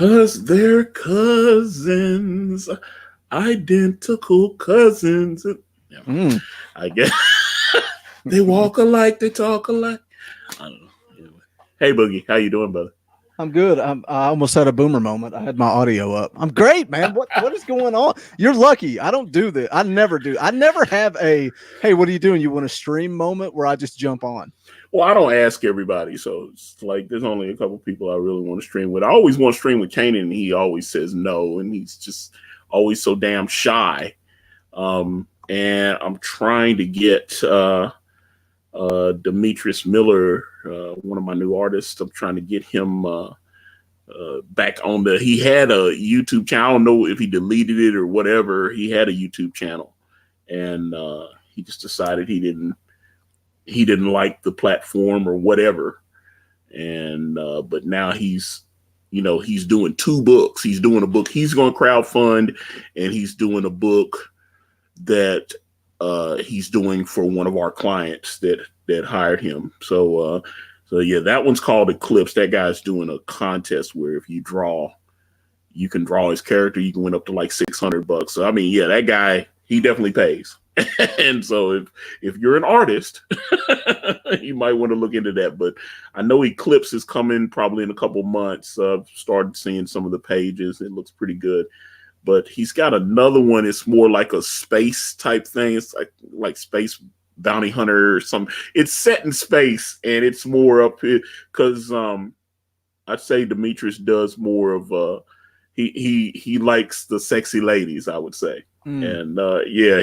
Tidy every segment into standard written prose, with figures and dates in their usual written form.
'Cause they're cousins, identical cousins. Yeah, I guess they walk alike, they talk alike. I don't know. Anyway. Hey, Boogie, how you doing, brother? I'm good. I almost had a boomer moment. I had my audio up. I'm great, man. What is going on? You're lucky. I don't do this. I never do. I never have a hey, what are you doing? You want to stream moment where I just jump on. Well, I don't ask everybody, so it's like there's only a couple people I really want to stream with. I always want to stream with Kanan, and he always says no, and he's just always so damn shy. And I'm trying to get Demetrius Miller, one of my new artists. I'm trying to get him back on the. He had a YouTube channel. I don't know if he deleted it or whatever. He had a YouTube channel, and he just decided he didn't like the platform or whatever. And but now he's doing two books. He's doing a book he's going to crowdfund, and he's doing a book that he's doing for one of our clients that hired him. So yeah, that one's called Eclipse. That guy's doing a contest where if you can draw his character, you can win up to like $600. So I mean, yeah, that guy, he definitely pays. And so if you're an artist, you might want to look into that. But I know Eclipse is coming probably in a couple months. I've started seeing some of the pages. It looks pretty good. But he's got another one. It's more like a space type thing. It's like Space Bounty Hunter or something. It's set in space, and it's more up here because I'd say Demetrius does more of he likes the sexy ladies, I would say. And yeah,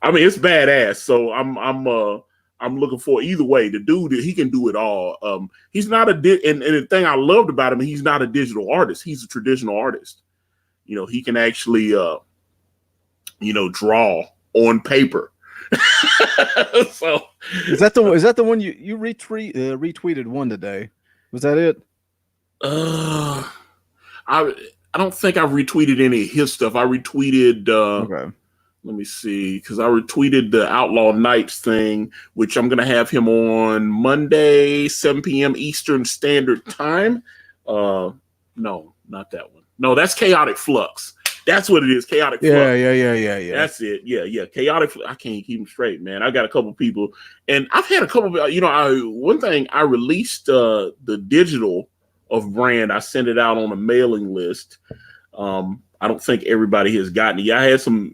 I mean, it's badass. So I'm looking for either way. The dude, he can do it all. He's not and the thing I loved about him, he's not a digital artist. He's a traditional artist. He can actually draw on paper. So is that the one you retweeted one today? Was that it? I don't think I've retweeted any of his stuff. I retweeted okay. Let me see, because I retweeted the Outlaw Nights thing, which I'm gonna have him on Monday, 7 p.m. Eastern Standard Time. No, not that one. No, that's Chaotic Flux. That's what it is. Chaotic Flux. Yeah. That's it. Yeah. Chaotic. I can't keep them straight, man. I got a couple people, and I've had a couple. One thing I released the digital of brand. I sent it out on a mailing list. I don't think everybody has gotten it. I had some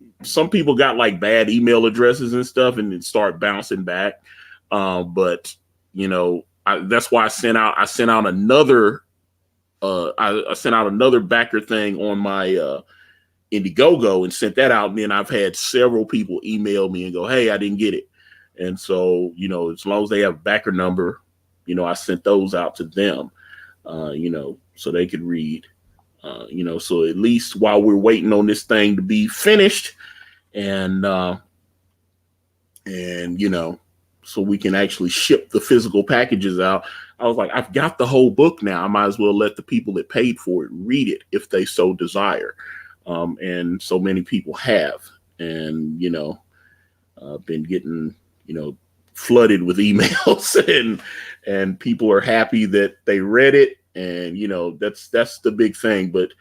people got like bad email addresses and stuff, and it started bouncing back. But that's why I sent out another. I sent out another backer thing on my Indiegogo and sent that out. And then I've had several people email me and go, "Hey, I didn't get it." And so, as long as they have a backer number, I sent those out to them, so they could read, so at least while we're waiting on this thing to be finished and so we can actually ship the physical packages out. I was like, I've got the whole book now. I might as well let the people that paid for it read it if they so desire. And so many people have, and, been getting, flooded with emails and people are happy that they read it. And, that's the big thing. But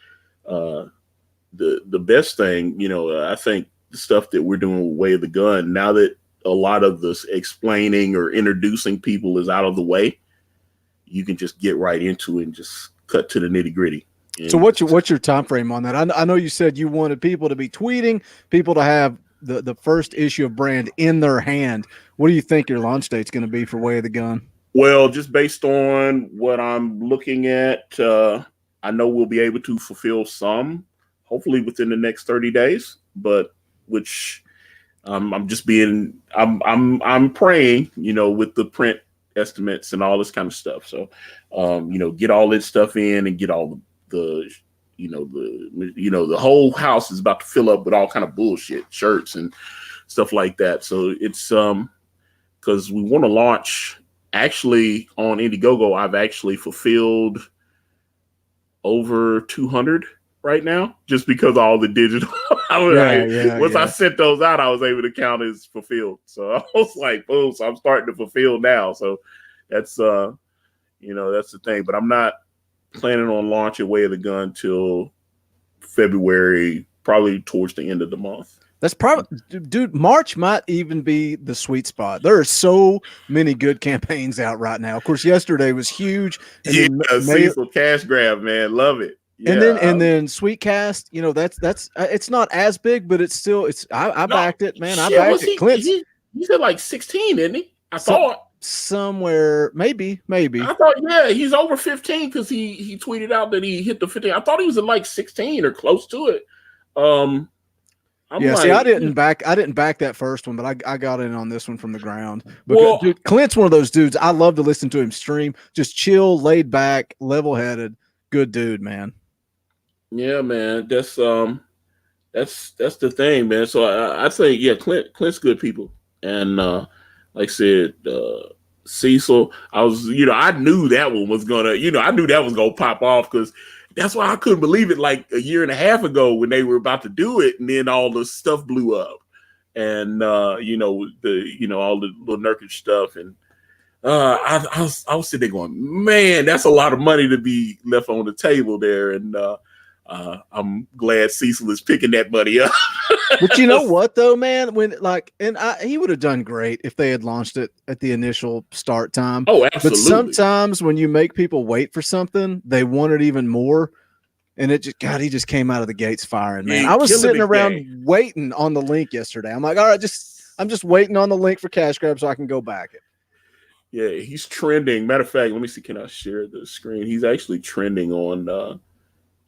the best thing, I think the stuff that we're doing with Way of the Gun, now that a lot of this explaining or introducing people is out of the way, you can just get right into it and just cut to the nitty gritty. So what's your time frame on that? I know you said you wanted people to be tweeting, people to have the first issue of brand in their hand. What do you think your launch date's going to be for Way of the Gun? Well, just based on what I'm looking at, I know we'll be able to fulfill some, hopefully within the next 30 days. But which I'm praying, with the print estimates and all this kind of stuff. So, get all this stuff in and get all the whole house is about to fill up with all kind of bullshit shirts and stuff like that. So it's because we want to launch. Actually, on Indiegogo, I've actually fulfilled over 200 right now, just because of all the digital. I sent those out, I was able to count as fulfilled. So I was like, boom. So I'm starting to fulfill now. So that's that's the thing. But I'm not planning on launching Way of the Gun till February, probably towards the end of the month. That's probably, dude, March might even be the sweet spot. There are so many good campaigns out right now. Of course, yesterday was huge. And Yeah, then Cecil cash grab, man. Love it. Yeah. And then Sweet Cast, you know, that's it's not as big, but it's still I backed it, man. I backed it. Clint's he said like 16, didn't he? I thought somewhere, maybe. I thought, yeah, he's over 15 because he tweeted out that he hit the 15. I thought he was at like 16 or close to it. See, I didn't back that first one, but I got in on this one from the ground. Because, dude, Clint's one of those dudes. I love to listen to him stream. Just chill, laid back, level headed, good dude, man. Yeah, man. That's the thing, man. So I say, yeah, Clint's good people, and like I said, Cecil, I knew that one was gonna pop off because. That's why I couldn't believe it like a year and a half ago when they were about to do it, and then all the stuff blew up, and all the little Nurkic stuff, and I was sitting there going, man, that's a lot of money to be left on the table there, and I'm glad Cecil is picking that money up. But you know what though, man, he would have done great if they had launched it at the initial start time. Oh, absolutely. But sometimes when you make people wait for something, they want it even more. And he just came out of the gates firing, man. I was sitting around waiting on the link yesterday. I'm like, all right, I'm just waiting on the link for cash grab so I can go back it. Yeah, he's trending. Matter of fact, let me see. Can I share the screen? He's actually trending on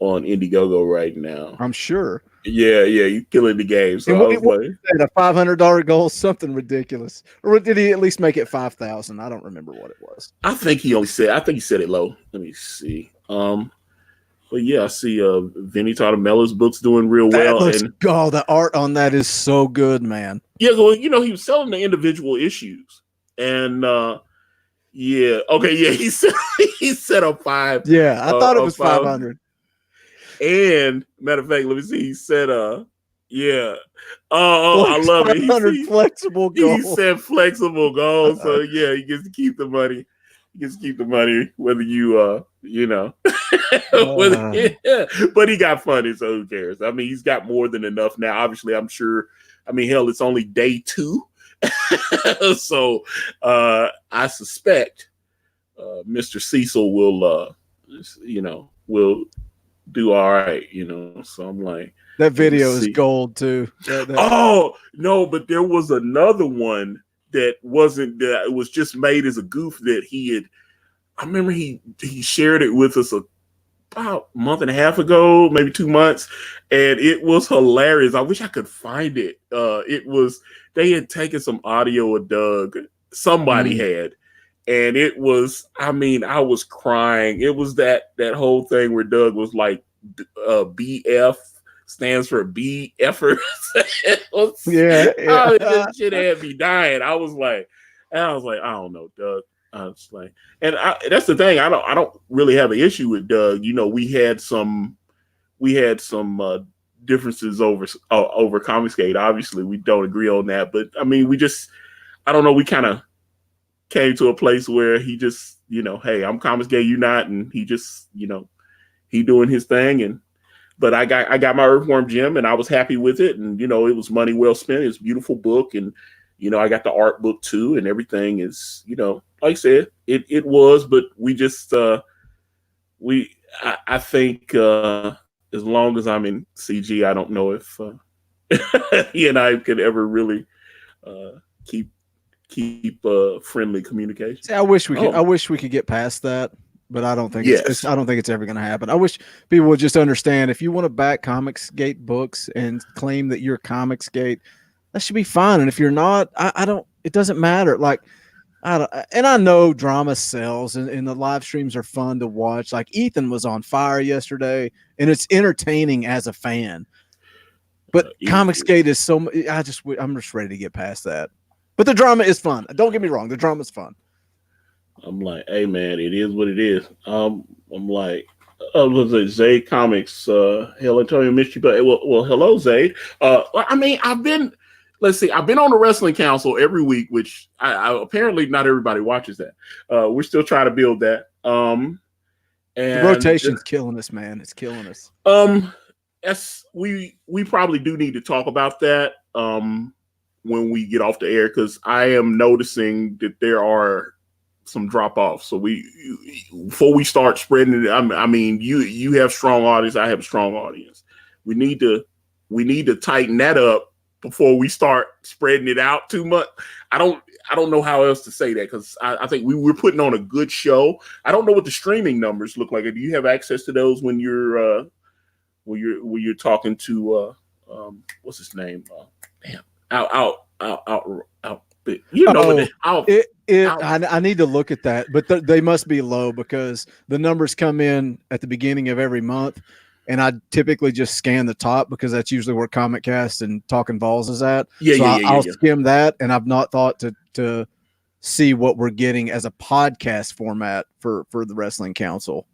Indiegogo right now. I'm sure. Yeah, he's killing the game. So and what a $500 goal, something ridiculous. Or did he at least make it 5,000? I don't remember what it was. I think he said it low. Let me see. But yeah, I see Vinny Tartamella's book's doing real well. The art on that is so good, man. Yeah, well, he was selling the individual issues. And he set up 5. Yeah, I thought it was 500. And matter of fact, let me see. He said, I love it. 500 flexible goals. He said flexible goals. So yeah, he gets to keep the money. Whether but he got funny, so who cares? I mean, he's got more than enough now. Obviously, I'm sure. I mean, hell, it's only day 2. So I suspect Mr. Cecil will do all right, So I'm like, that video is gold too. Oh no, but there was another one that wasn't that. It was just made as a goof that he had. I remember he shared it with us about a month and a half ago, maybe 2 months, and it was hilarious. I wish I could find it. They had taken some audio of Doug. Somebody had. And it was, I was crying. It was that whole thing where Doug was like, BF stands for be effort. That shit had me dying. I was like, I don't know, Doug. I was like, that's the thing. I don't really have an issue with Doug. We had some differences over Comicsgate. Obviously, we don't agree on that. But I mean, I don't know. We kind of came to a place where he just, hey, I'm Comicsgate, you not, and he just, he doing his thing. But I got my Earthworm Jim, and I was happy with it, and it was money well spent. It's a beautiful book, and I got the art book too, and everything is, like I said, it was. But we just, I think as long as I'm in CG, I don't know if he and I could ever really keep friendly communication. See, I wish we could get past that, but I don't think I don't think it's ever going to happen. I wish people would just understand, if you want to back Comicsgate books and claim that you're Comicsgate, that should be fine. And if you're not, it doesn't matter. Like, I know drama sells, and the live streams are fun to watch. Like, Ethan was on fire yesterday, and it's entertaining as a fan. But Comicsgate is I'm just ready to get past that. But the drama is fun. Don't get me wrong. The drama is fun. I'm like, hey, man, it is what it is. I'm like, was it Zay Comics? Hell, Antonio missed you. But well, hello, Zay. I've been on the Wrestling Council every week, which I apparently not everybody watches that. We're still trying to build that. The And rotation's killing us, man. It's killing us. we probably do need to talk about that when we get off the air, because I am noticing that there are some drop offs. So before we start spreading it, I mean, you have strong audience, I have a strong audience. We need to tighten that up before we start spreading it out too much. I don't know how else to say that, because I think we're putting on a good show. I don't know what the streaming numbers look like. Do you have access to those when you're talking to what's his name? Damn, out. You know, I need to look at that, but they must be low because the numbers come in at the beginning of every month, and I typically just scan the top because that's usually where Comic Cast and Talking Balls is at. I'll skim that, and I've not thought to see what we're getting as a podcast format for the Wrestling Council.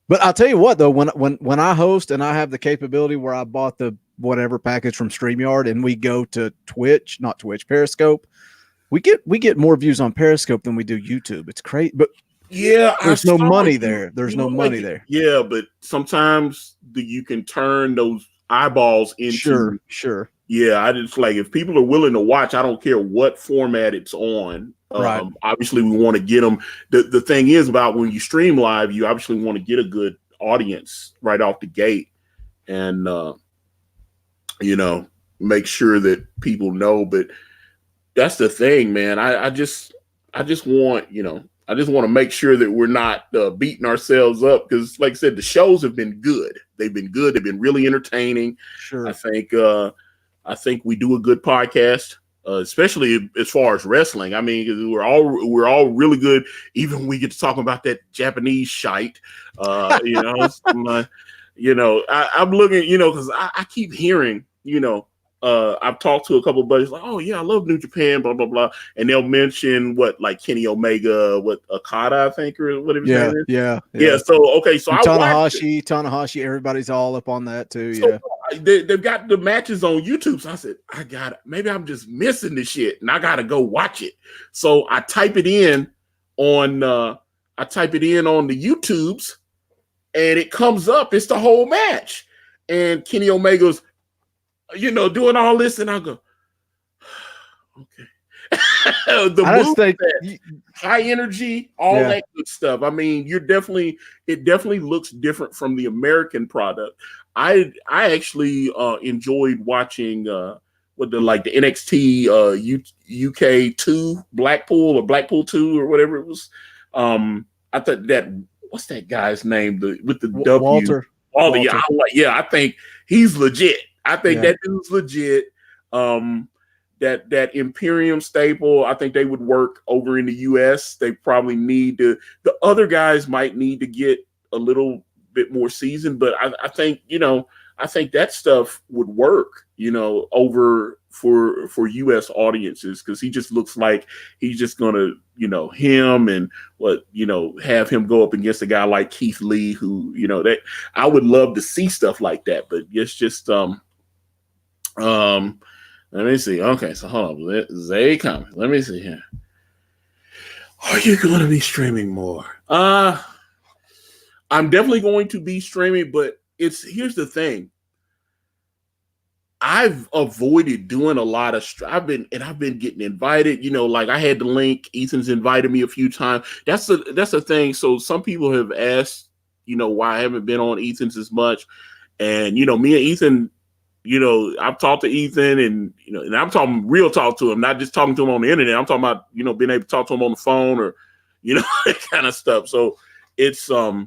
But I'll tell you what, though, when I host and I have the capability where I bought the whatever package from StreamYard and we go to Periscope, we get more views on Periscope than we do YouTube. It's crazy, but yeah, there's no money there. There's no money there. Yeah, but sometimes you can turn those eyeballs into sure. Yeah, I just like, if people are willing to watch, I don't care what format it's on. Right. Obviously, we want to get them. The thing is about when you stream live, you obviously want to get a good audience right off the gate, and make sure that people know. But that's the thing, man. I just want to make sure that we're not beating ourselves up, because, like I said, the shows have been good. They've been good. They've been really entertaining. Sure. I think we do a good podcast, especially as far as wrestling. I mean, we're all really good. Even when we get to talking about that Japanese shite, I'm looking, because I keep hearing, I've talked to a couple of buddies like, oh yeah, I love New Japan, blah blah blah, and they'll mention like Kenny Omega, what Okada, I think, or whatever. Yeah. So okay, so Tanahashi, everybody's all up on that too. So, they've got the matches on YouTube. So I said, maybe I'm just missing the shit, and I gotta go watch it. So I type it in on the YouTubes, and it comes up. It's the whole match, and Kenny Omega's, doing all this, and I go, okay. High energy, all that good stuff. I mean, it definitely looks different from the American product. I actually enjoyed watching the NXT UK 2 Blackpool, or Blackpool 2, or whatever it was. I thought what's that guy's name? With the W. Walter. Yeah, I think he's legit. I think that dude's legit. That Imperium staple, I think they would work over in the US. They probably need the other guys might need to get a little bit more seasoned, but I think that stuff would work, over for US audiences, because he just looks like he's just gonna, him and have him go up against a guy like Keith Lee, who, that I would love to see stuff like that, but it's just let me see. Okay, so hold on. Zay comment. Let me see here. Are you going to be streaming more? I'm definitely going to be streaming, but here's the thing. I've avoided doing a lot of I've been getting invited, like I had the link. Ethan's invited me a few times. That's the thing. So some people have asked, why I haven't been on Ethan's as much. And me and Ethan, I've talked to Ethan, and and I'm talking real talk to him, not just talking to him on the internet. I'm talking about being able to talk to him on the phone, or that kind of stuff. So it's I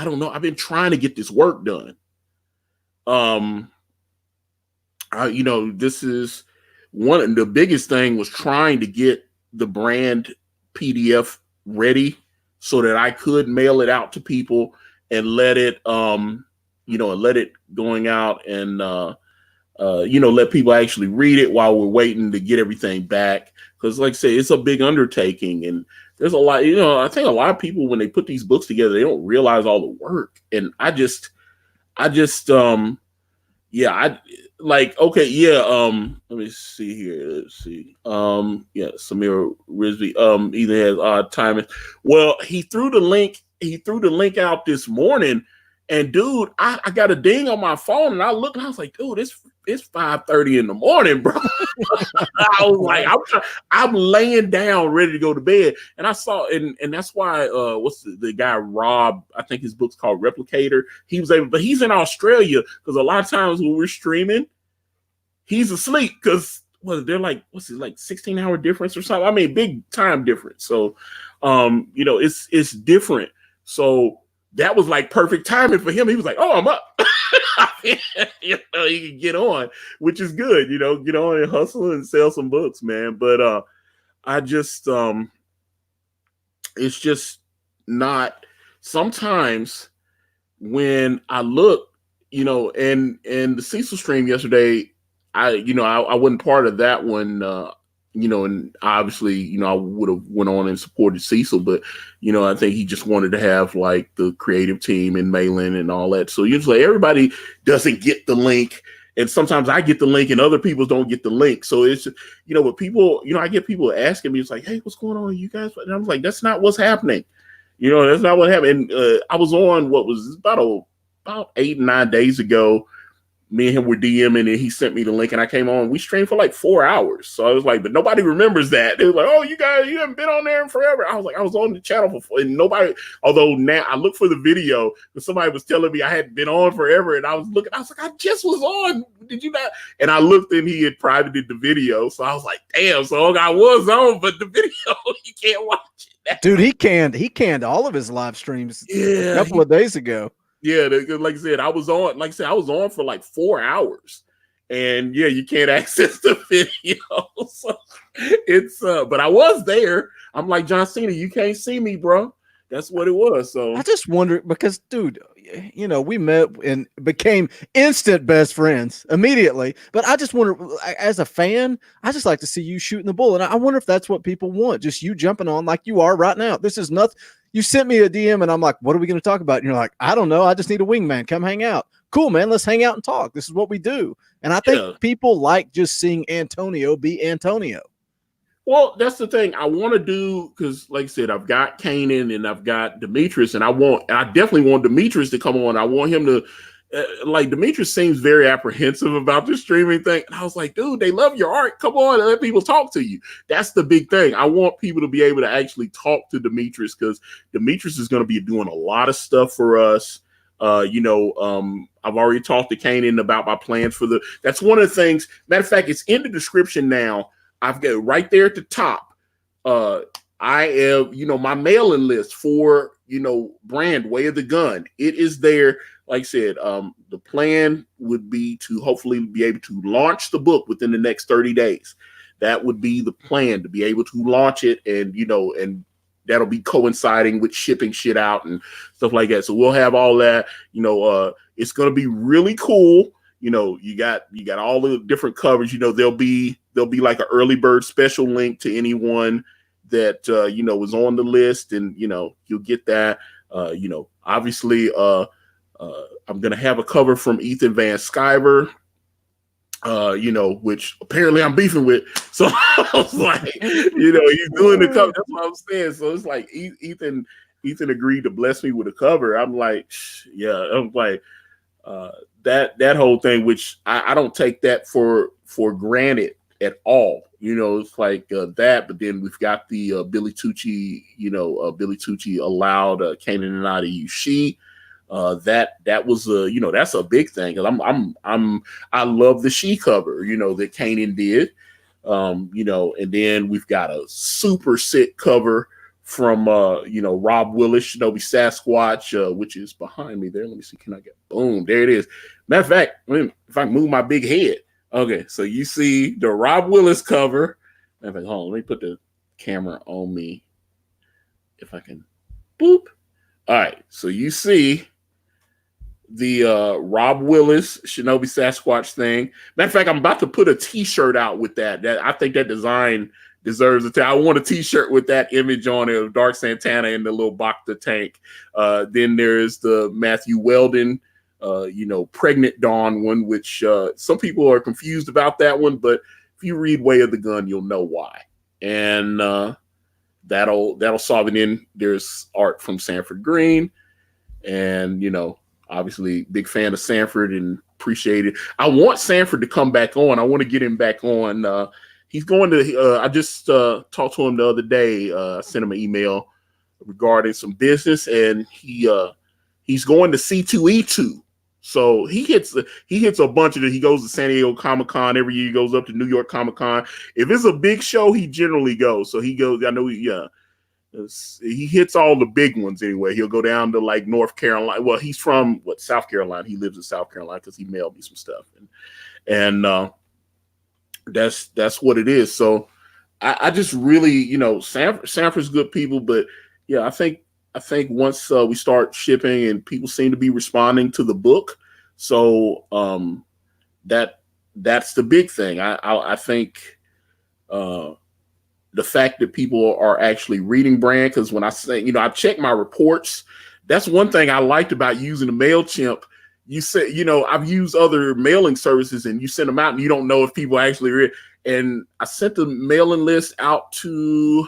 don't know. I've been trying to get this work done. This is one of the biggest thing was trying to get the brand PDF ready so that I could mail it out to people and let it let it going out and, let people actually read it while we're waiting to get everything back. Because like I say, it's a big undertaking, and there's a lot, I think a lot of people, when they put these books together, they don't realize all the work. And let me see here. Let's see. Samir Rizvi, either has odd timing. Well, he threw the link he threw the link out this morning, and dude, I got a ding on my phone, and I looked, and I was like, dude, it's 5:30 in the morning, bro. I was like, I'm laying down ready to go to bed, and I saw, and that's why what's the guy Rob? I think his book's called Replicator. He was able, but he's in Australia, because a lot of times when we're streaming, he's asleep because they're like, what's it, like 16-hour difference or something? I mean, big time difference. So, it's different. So that was like perfect timing for him. He was like, "Oh, I'm up." He can get on, which is good. Get on and hustle and sell some books, man. But I just, it's just not. Sometimes when I look, and the Cecil stream yesterday, I wasn't part of that one. And obviously, I would have went on and supported Cecil, but, I think he just wanted to have like the creative team and Malin and all that. So usually everybody doesn't get the link. And sometimes I get the link and other people don't get the link. So it's, but people, I get people asking me, it's like, hey, what's going on, you guys? And I was like, that's not what's happening. That's not what happened. And I was on about 8 or 9 days ago. Me and him were DMing, and he sent me the link, and I came on. We streamed for like 4 hours. So I was like, but nobody remembers that. They were like, oh, you guys, you haven't been on there in forever. I was like, I was on the channel for 4, and nobody, although now I look for the video, but somebody was telling me I hadn't been on forever, and I was looking, I was like, I just was on. Did you not? And I looked, and he had privated the video. So I was like, damn, so I was on, but the video, you can't watch it. Dude, he canned all of his live streams a couple of days ago. Yeah, like I said, I was on for like 4 hours, and yeah, you can't access the video. So it's but I was there. I'm like, John Cena, you can't see me, bro. That's what it was. So I just wonder, because, dude, we met and became instant best friends immediately. But I just wonder, as a fan, I just like to see you shooting the bull, and I wonder if that's what people want, just you jumping on like you are right now. This is nothing. You sent me a DM, and I'm like, what are we going to talk about? And you're like, I don't know. I just need a wingman. Come hang out. Cool, man. Let's hang out and talk. This is what we do. And I think people like just seeing Antonio be Antonio. Well, that's the thing I want to do, because, like I said, I've got Kanan and I've got Demetrius, and I definitely want Demetrius to come on. I want him to, Demetrius seems very apprehensive about the streaming thing. And I was like, dude, they love your art. Come on and let people talk to you. That's the big thing. I want people to be able to actually talk to Demetrius, because Demetrius is going to be doing a lot of stuff for us. I've already talked to Kanan about my plans for that's one of the things. Matter of fact, it's in the description now. I've got right there at the top. I have, my mailing list for, brand Way of the Gun. It is there. Like I said, the plan would be to hopefully be able to launch the book within the next 30 days. That would be the plan, to be able to launch it, and, and that'll be coinciding with shipping shit out and stuff like that. So we'll have all that, it's going to be really cool. You got all the different coverage, there'll be like an early bird special link to anyone that, was on the list, and, you'll get that, obviously, I'm going to have a cover from Ethan Van Sciver, which apparently I'm beefing with. So I was like, he's doing the cover. That's what I'm saying. So it's like Ethan agreed to bless me with a cover. I'm like, yeah, I'm like, that whole thing, which I don't take that for granted at all. It's like that, but then we've got the Billy Tucci, Billy Tucci allowed Kanan and I to use she. That was that's a big thing, because I love the she cover, that Kanan did, and then we've got a super sick cover from Rob Willis, Shinobi Sasquatch, which is behind me there. Let me see, can I get, boom, there it is. Matter of fact, if I move my big head, okay, so you see the Rob Willis cover. Matter of fact, hold on, let me put the camera on me if I can. Boop. All right, so you see the Rob Willis Shinobi Sasquatch thing. Matter of fact, I'm about to put a t-shirt out with that. I think that design deserves it. I want a t-shirt with that image on it of Dark Santana and the little Bacta tank. Then there's the Matthew Weldon, Pregnant Dawn one, which some people are confused about that one, but if you read Way of the Gun, you'll know why. And that'll solve it. In there's art from Sanford Green, and obviously big fan of Sanford and appreciate it. I want Sanford to come back on. I want to get him back on. He's going to. I just talked to him the other day. I sent him an email regarding some business, and he's going to C2E2. So he hits a bunch of it. He goes to San Diego Comic-Con every year. He goes up to New York Comic-Con. If it's a big show, he generally goes. So he goes. I know he hits all the big ones anyway. He'll go down to like North Carolina. Well, he's from South Carolina. He lives in South Carolina because he mailed me some stuff, and that's what it is. So I just really, Sanford's good people, but yeah, I think once we start shipping and people seem to be responding to the book, so that's the big thing. I think the fact that people are actually reading Brand, because when I say, I check my reports. That's one thing I liked about using the MailChimp. You said, I've used other mailing services and you send them out and you don't know if people actually read. And I sent the mailing list out to,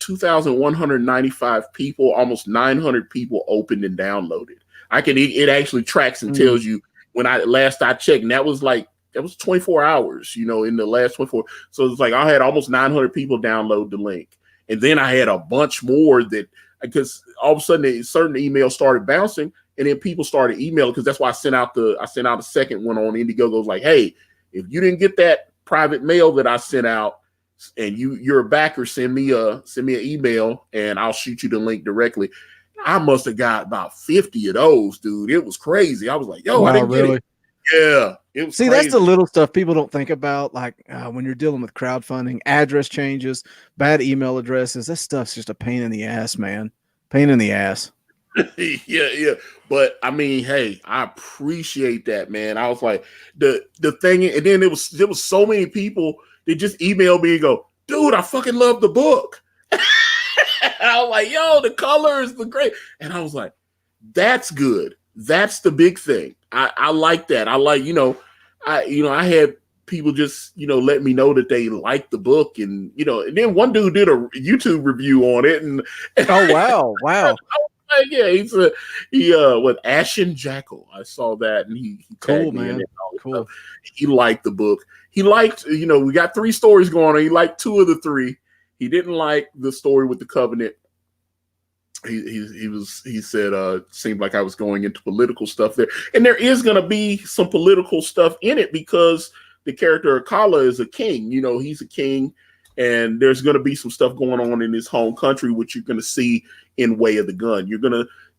2,195 people, almost 900 people opened and downloaded. It actually tracks and tells you when I checked, and that was 24 hours, in the last 24. So it's like I had almost 900 people download the link. And then I had a bunch more because all of a sudden certain emails started bouncing, and then people started emailing, because that's why I sent out a second one on Indiegogo. It was like, hey, if you didn't get that private mail that I sent out and you're a backer, send me an email and I'll shoot you the link directly. I must have got about 50 of those, dude. It was crazy. I was like, yo, I didn't get it. Yeah. It was crazy. That's the little stuff people don't think about. Like when you're dealing with crowdfunding, address changes, bad email addresses, that stuff's just a pain in the ass, man. Pain in the ass. Yeah. But I mean, hey, I appreciate that, man. I was like, the thing, and then there was so many people that just emailed me and go, dude, I fucking love the book. I was like, yo, the colors, the great. And I was like, that's good. That's the big thing. I like that. I like, I had people just, let me know that they liked the book, and, and then one dude did a YouTube review on it, and oh, wow. Yeah, with Ashen Jackal. I saw that, and he cool, man. Cool. He liked the book. He liked, we got 3 stories going on. He liked 2 of the 3. He didn't like the story with the Covenant. He said seemed like I was going into political stuff there, and there is going to be some political stuff in it because the character Akala is a king. He's a king, and there's going to be some stuff going on in his home country, which you're going to see in Way of the Gun.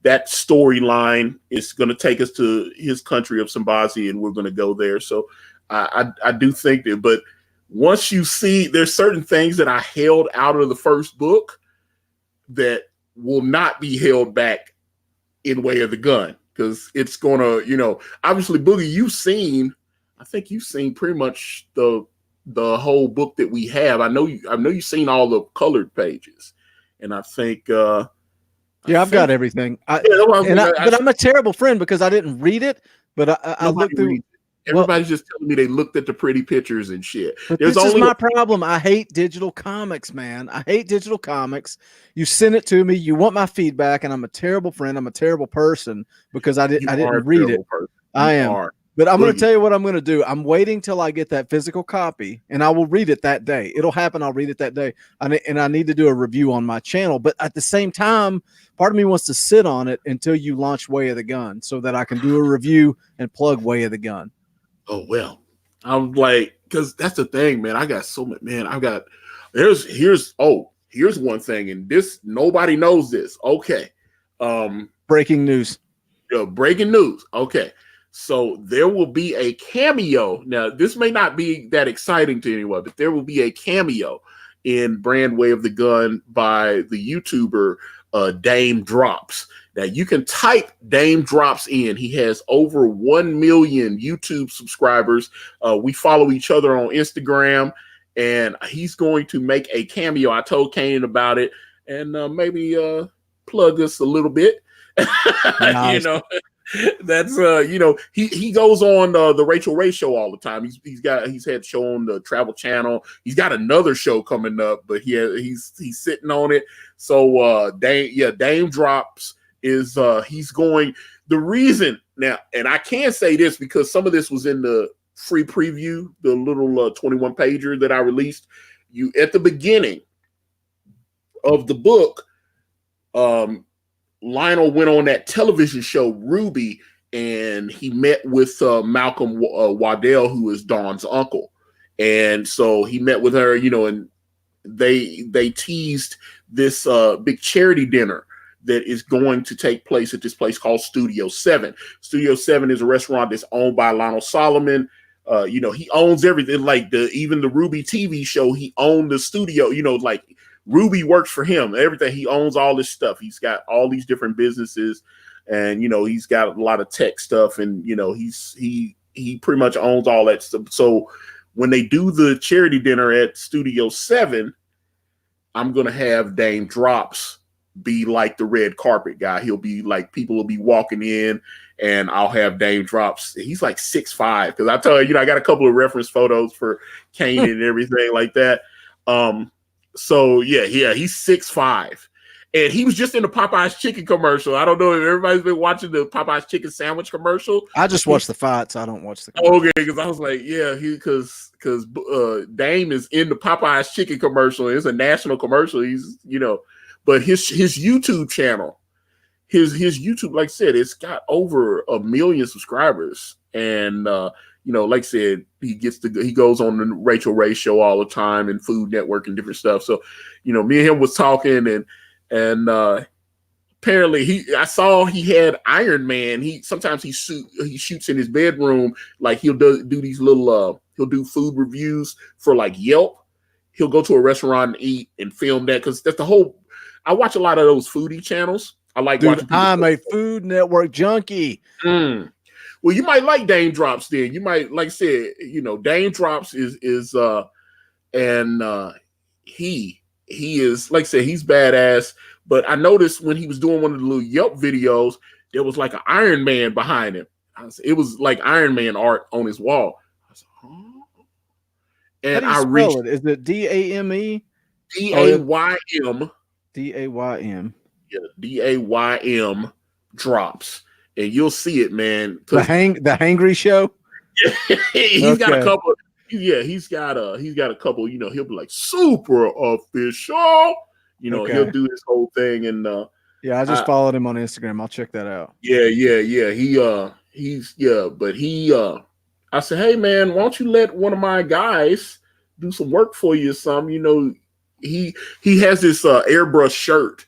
That storyline is going to take us to his country of Sambazi, and we're going to go there. So I do think that, but once you see, there's certain things that I held out of the first book that will not be held back in Way of the Gun, because it's going to, obviously, Boogie, I think you've seen pretty much the whole book that we have. I know you've seen all the colored pages, and I think I've got everything. But I'm a terrible friend because I didn't read it, but I looked through. Everybody's just telling me they looked at the pretty pictures and shit. But this is my problem. I hate digital comics, man. I hate digital comics. You send it to me. You want my feedback, and I'm a terrible friend. I'm a terrible person because I didn't read it. I am. But I'm going to tell you what I'm going to do. I'm waiting till I get that physical copy, and I will read it that day. It'll happen. I'll read it that day. And I need to do a review on my channel. But at the same time, part of me wants to sit on it until you launch Way of the Gun so that I can do a review and plug Way of the Gun. Oh, well, I'm like, because that's the thing, man. I got so much, man. Here's one thing, and this, nobody knows this. Okay. Breaking news. Breaking news. Okay. So there will be a cameo. Now, this may not be that exciting to anyone, but there will be a cameo in Brand Way of the Gun by the YouTuber Dame Drops. Now, you can type Dame Drops in. He has over 1 million YouTube subscribers. We follow each other on Instagram, and he's going to make a cameo. I told Kanan about it, and maybe plug us a little bit. Nice. That's he goes on the Rachel Ray show all the time. He's had show on the Travel Channel. He's got another show coming up, but he's sitting on it. So Dame Drops is he's going. The reason now, and I can say this because some of this was in the free preview, the little 21 pager that I released. You at the beginning of the book, Lionel went on that television show Ruby, and he met with Malcolm Waddell, who is Dawn's uncle, and so he met with her, and they teased this big charity dinner that is going to take place at this place called Studio 7. Studio 7 is a restaurant that's owned by Lionel Solomon. He owns everything, like even the Ruby TV show. He owned the studio. Like Ruby works for him. Everything, he owns all this stuff. He's got all these different businesses, and he's got a lot of tech stuff, and he pretty much owns all that stuff. So when they do the charity dinner at Studio 7, I'm gonna have Dame Drops be like the red carpet guy. He'll be like, people will be walking in, and I'll have Dame Drops. He's like 6'5", because I tell you, I got a couple of reference photos for Kane and everything like that. So yeah, he's 6'5", and he was just in the Popeye's chicken commercial. I don't know if everybody's been watching the Popeye's chicken sandwich commercial. I just watch the fights. I don't watch the commercial. Okay, because I was like, yeah, because Dame is in the Popeye's chicken commercial. It's a national commercial. He's but his YouTube channel, his YouTube, like I said, it's got over 1 million subscribers, and like I said, he goes on the Rachel Ray show all the time, and Food Network and different stuff. So, me and him was talking, and apparently I saw he had Iron Man. Sometimes he shoots in his bedroom, like he'll do these little he'll do food reviews for like Yelp. He'll go to a restaurant and eat and film that, because that's the whole. I watch a lot of those foodie channels. I like watching. I'm a Food Network junkie. Well, you might like Dame Drops then. You might, like I said, Dame Drops is he is, like I said, he's badass. But I noticed when he was doing one of the little Yelp videos, there was like an Iron Man behind him. It was like Iron Man art on his wall. I was like, oh. And How do you spell it? Is it DAME? DAYM. DAYM. Yeah, DAYM Drops, and you'll see it, man. The Hangry Show. He's got a couple. Yeah, he's got a couple. He'll be like super official. He'll do his whole thing, and I just followed him on Instagram. I'll check that out. Yeah. But I said, hey man, why don't you let one of my guys do some work for you or something? He has this airbrush shirt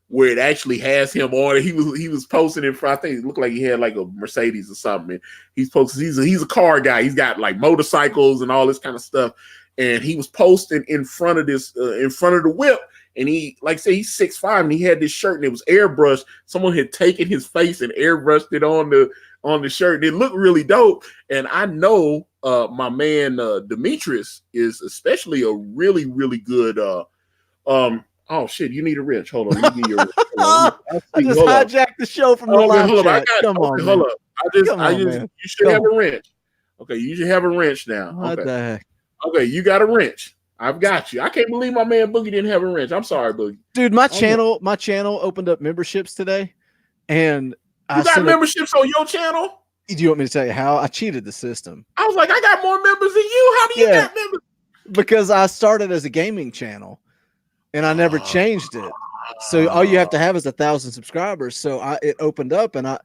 where it actually has him on it. He was posting in front. I think it looked like he had like a Mercedes or something. He's posting. He's a car guy. He's got like motorcycles and all this kind of stuff. And he was posting in front of the whip. And he, like I say, he's 6'5", and he had this shirt, and it was airbrushed. Someone had taken his face and airbrushed it on the shirt. And it looked really dope. And I know my man Demetrius is especially a really, really good. Oh shit! You need a wrench. Hold on. Let me give you a wrench. I just hijacked the show from the live chat. Come on, hold up. You should have a wrench. Okay, you should have a wrench now. What the heck? Okay, you got a wrench. I've got you. I can't believe my man Boogie didn't have a wrench. I'm sorry, Boogie. Dude, my channel opened up memberships today, and you got memberships on your channel? Do you want me to tell you how? I cheated the system. I was like, I got more members than you. How do you got members? Because I started as a gaming channel, and I never changed it. So all you have to have is 1,000 subscribers. So it opened up, and I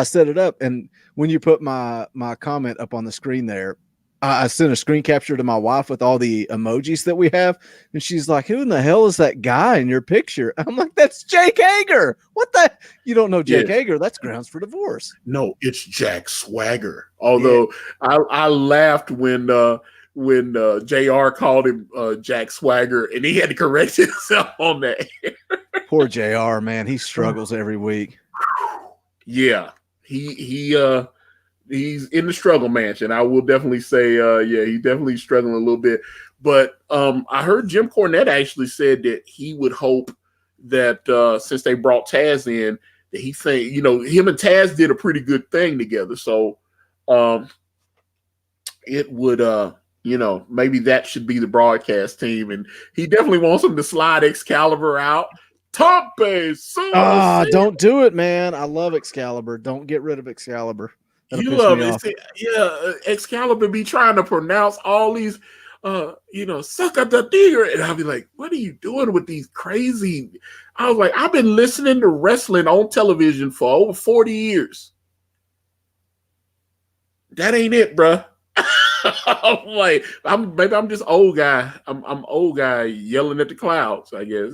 set it up. And when you put my comment up on the screen there, I sent a screen capture to my wife with all the emojis that we have, and she's like, "Who in the hell is that guy in your picture?" I'm like, "That's Jake Hager." What the? You don't know Jake Hager? That's grounds for divorce. No, it's Jack Swagger. Although I laughed when JR called him Jack Swagger, and he had to correct himself on that. Poor JR, man, he struggles every week. Yeah, he's in the struggle mansion. I will definitely say, he's definitely struggling a little bit. But I heard Jim Cornette actually said that he would hope that since they brought Taz in, that he think, him and Taz did a pretty good thing together. So it would maybe that should be the broadcast team. And he definitely wants him to slide Excalibur out. Tompe, don't do it, man. I love Excalibur. Don't get rid of Excalibur. That'll you piss love me it. off. See, yeah, Excalibur be trying to pronounce all these suck up the digger. And I'll be like, what are you doing with these crazy? I was like, I've been listening to wrestling on television for over 40 years. That ain't it, bruh. I'm like, maybe I'm just old guy. I'm old guy yelling at the clouds, I guess,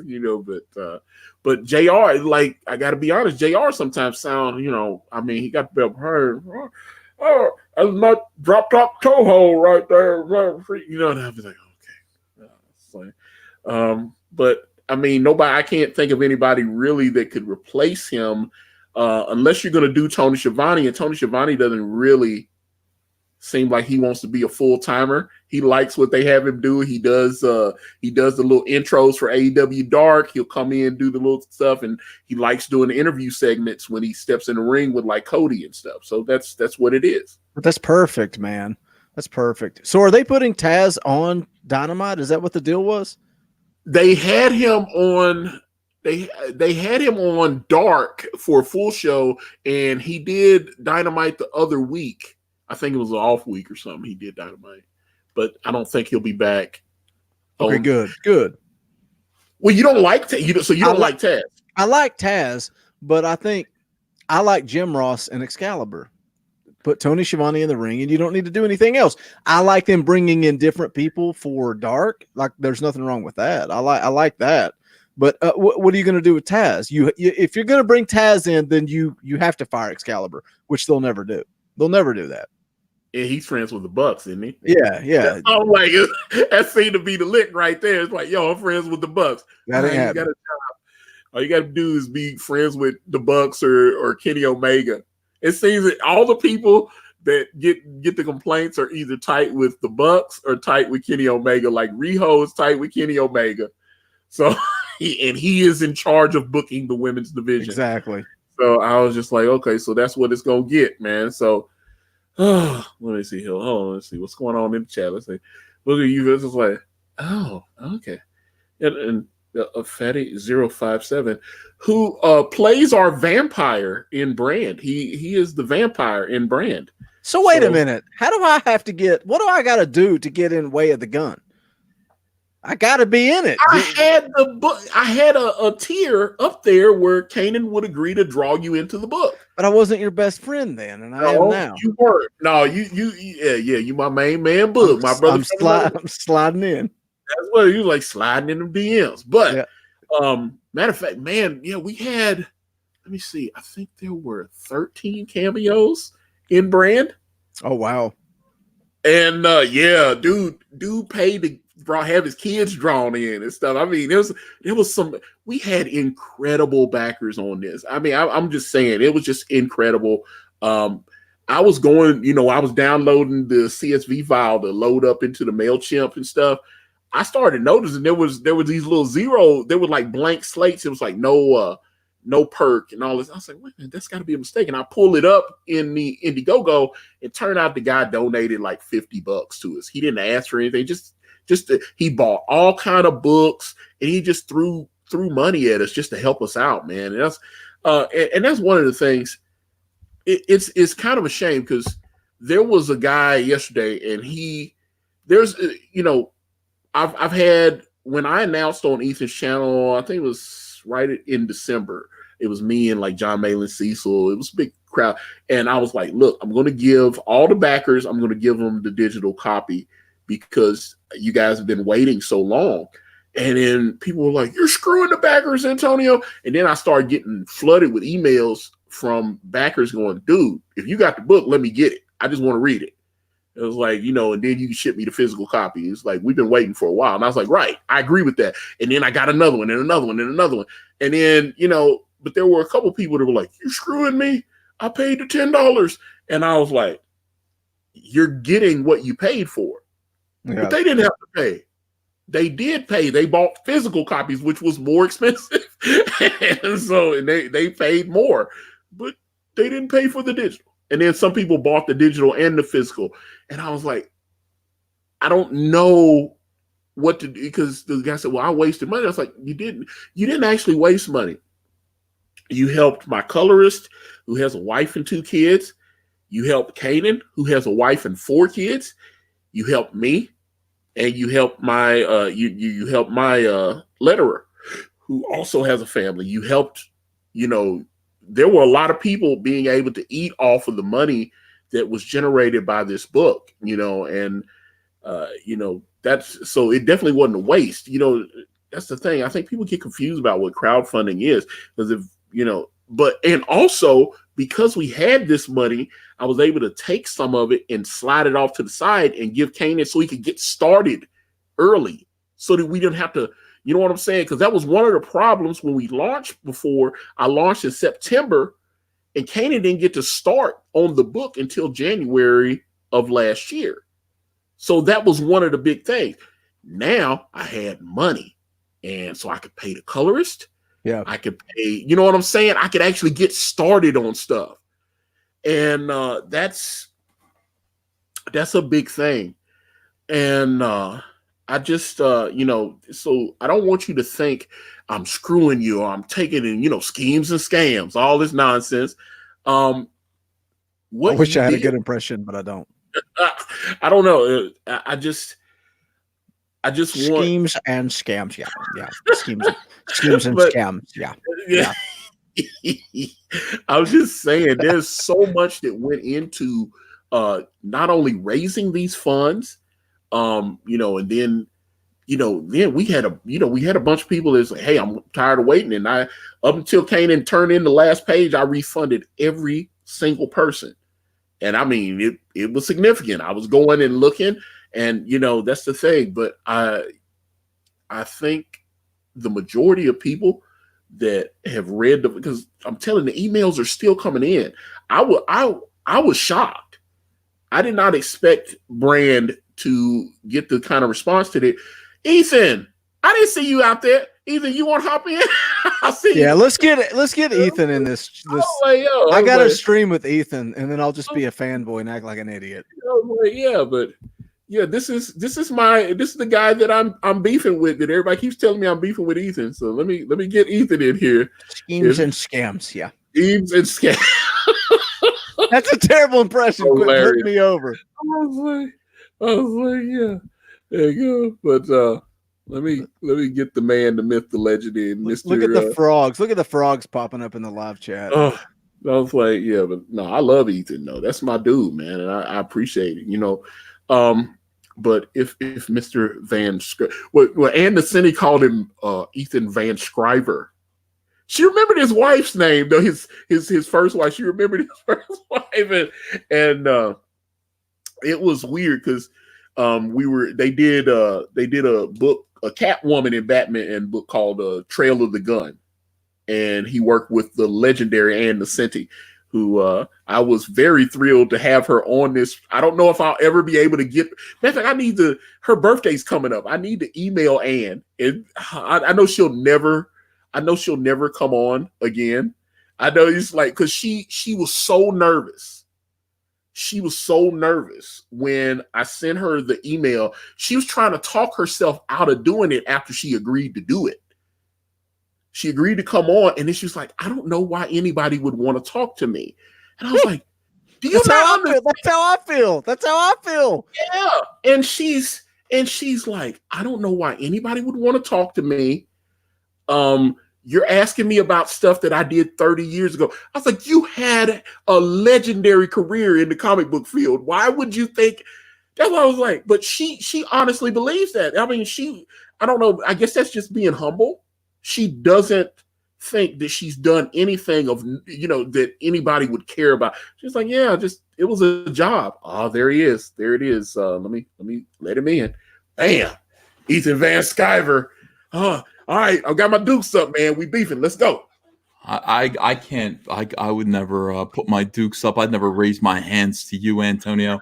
but JR, like, I gotta be honest, JR sometimes sound, he got the belt. Oh, that's my drop top toe hole right there. And I'll be like, okay. But I mean, I can't think of anybody really that could replace him unless you're going to do Tony Schiavone, and Tony Schiavone doesn't really seem like he wants to be a full timer. He likes what they have him do. He does the little intros for AEW Dark. He'll come in, do the little stuff, and he likes doing the interview segments when he steps in the ring with like Cody and stuff. So that's what it is. But that's perfect, man. That's perfect. So are they putting Taz on Dynamite? Is that what the deal was? They had him on. They had him on Dark for a full show, and he did Dynamite the other week. I think it was an off week or something. He did Dynamite, but I don't think he'll be back. Okay, good. Well, you don't like Taz, so you don't like Taz. I like Taz, but I think I like Jim Ross and Excalibur. Put Tony Schiavone in the ring, and you don't need to do anything else. I like them bringing in different people for Dark. Like, there's nothing wrong with that. I like that. But what are you going to do with Taz? If you're going to bring Taz in, then you have to fire Excalibur, which they'll never do. They'll never do that. Yeah, he's friends with the Bucks, isn't he? Yeah. I'm like, that seemed to be the lick right there. It's like, yo, I'm friends with the Bucks. That ain't happening. All you got to do is be friends with the Bucks or Kenny Omega. It seems that all the people that get the complaints are either tight with the Bucks or tight with Kenny Omega. Like Riho is tight with Kenny Omega, so he is in charge of booking the women's division. Exactly. So I was just like, okay, so that's what it's gonna get, man. So let me see here. Let's see what's going on in the chat. Let's see. Look at you. It's just like, oh, okay. And Fatty 057, who plays our vampire in Brand. He is the vampire in Brand. So wait a minute. How do I have to what do I got to do to get in Way of the Gun? I got to be in it. I had a tier up there where Kanan would agree to draw you into the book. But I wasn't your best friend then, and I am now. You weren't. No, you my main man, Book. My brother. I'm sliding in. That's what you like, sliding in the DMs. But matter of fact, man, we had, let me see, I think there were 13 cameos in Brand. Oh wow. And dude paid to have his kids drawn in and stuff. I mean, there was we had incredible backers on this. I mean, I'm just saying, it was just incredible. I was downloading the CSV file to load up into the MailChimp and stuff. I started noticing there was these little zero, there were like blank slates. It was like no perk and all this. I was like, wait a minute, that's got to be a mistake. And I pull it up in the Indiegogo, and turned out the guy donated like $50 to us. He didn't ask for anything. He bought all kind of books, and he just threw money at us just to help us out, man. And that's one of the things. It's kind of a shame, because there was a guy yesterday, and I've had, when I announced on Ethan's channel, I think it was right in December. It was me and like John Malin Cecil. It was a big crowd. And I was like, look, I'm going to give all the backers, I'm going to give them the digital copy, because you guys have been waiting so long. And then people were like, you're screwing the backers, Antonio. And then I started getting flooded with emails from backers going, dude, if you got the book, let me get it. I just want to read it. It was like, and then you can ship me the physical copy. It's like, we've been waiting for a while. And I was like, right, I agree with that. And then I got another one and another one and another one. And then, but there were a couple people that were like, you're screwing me. I paid the $10. And I was like, you're getting what you paid for. Yeah. But they didn't have to pay. they did pay. They bought physical copies, which was more expensive. and they paid more, but they didn't pay for the digital. And then some people bought the digital and the physical. And I was like, I don't know what to do, because the guy said, well, I wasted money. I was like, you didn't actually waste money. You helped my colorist, who has a wife and 2 kids. You helped Kanan, who has a wife and 4 kids. You helped me, and you helped my you helped my letterer, who also has a family. You helped, there were a lot of people being able to eat off of the money that was generated by this book, and that's, so it definitely wasn't a waste. That's the thing. I think people get confused about what crowdfunding is, because and also because we had this money, I was able to take some of it and slide it off to the side and give Kanan so he could get started early, so that we didn't have to, you know what I'm saying? Because that was one of the problems when we launched before. I launched in September, and Kanan didn't get to start on the book until January of last year. So that was one of the big things. Now I had money, and so I could pay the colorist. Yeah, I could pay, you know what I'm saying? I could actually get started on stuff. And that's a big thing. And I just, so I don't want you to think I'm screwing you, or I'm taking in, schemes and scams, all this nonsense. I wish I had a good impression, but I don't. I don't know. I just schemes and scams. Yeah. Schemes and scams. Yeah. I was just saying, there's so much that went into not only raising these funds, and then we had a bunch of people that say, hey, I'm tired of waiting. And up until Kanan turned in the last page, I refunded every single person. And I mean, it was significant. I was going and looking, and that's the thing. But I think the majority of people that have read because I'm telling, the emails are still coming in. I was shocked. I did not expect Brand to get the kind of response to it. Ethan, I didn't see you out there. Ethan, you want to hop in? I'll see you. Yeah, let's get Ethan in this. I got to stream with Ethan, and then I'll just be a fanboy and act like an idiot. This is the guy that I'm beefing with, that everybody keeps telling me I'm beefing with Ethan. So let me get Ethan in here. Schemes and scams, yeah. Schemes and scams. That's a terrible impression. Quit putting me over. I was like, yeah. There you go. But let me get the man, the myth, the legend in. Mr. Look at the frogs. Look at the frogs popping up in the live chat. I was like, yeah, but no, I love Ethan. No, that's my dude, man, and I appreciate it. But if Mr. Van Ann Nacini called him Ethan Van Sciver. She remembered his wife's name, though, his first wife. She remembered his first wife, and it was weird because they did a book, a Catwoman in Batman book called Trail of the Gun, and he worked with the legendary Ann Nacini, who I was very thrilled to have her on this. I don't know if I'll ever be able to get. Matter of fact, her birthday's coming up. I need to email Ann, and I know she'll never come on again. I know it's like, because she was so nervous. She was so nervous when I sent her the email. She was trying to talk herself out of doing it after she agreed to do it. She agreed to come on, and then she was like, I don't know why anybody would want to talk to me. And I was like, do you not understand? That's how I feel. That's how I feel. Yeah. And she's like, I don't know why anybody would want to talk to me. You're asking me about stuff that I did 30 years ago. I was like, you had a legendary career in the comic book field. Why would you think? That's what I was like. But she honestly believes that. I mean, I don't know. I guess that's just being humble. She doesn't think that she's done anything that anybody would care about. She's like, yeah, it was a job. Oh, there he is. There it is. Let me let him in. Bam. Ethan Van Sciver. All right, I got my dukes up, man. We beefing. Let's go. I can't. I would never put my dukes up. I'd never raise my hands to you, Antonio.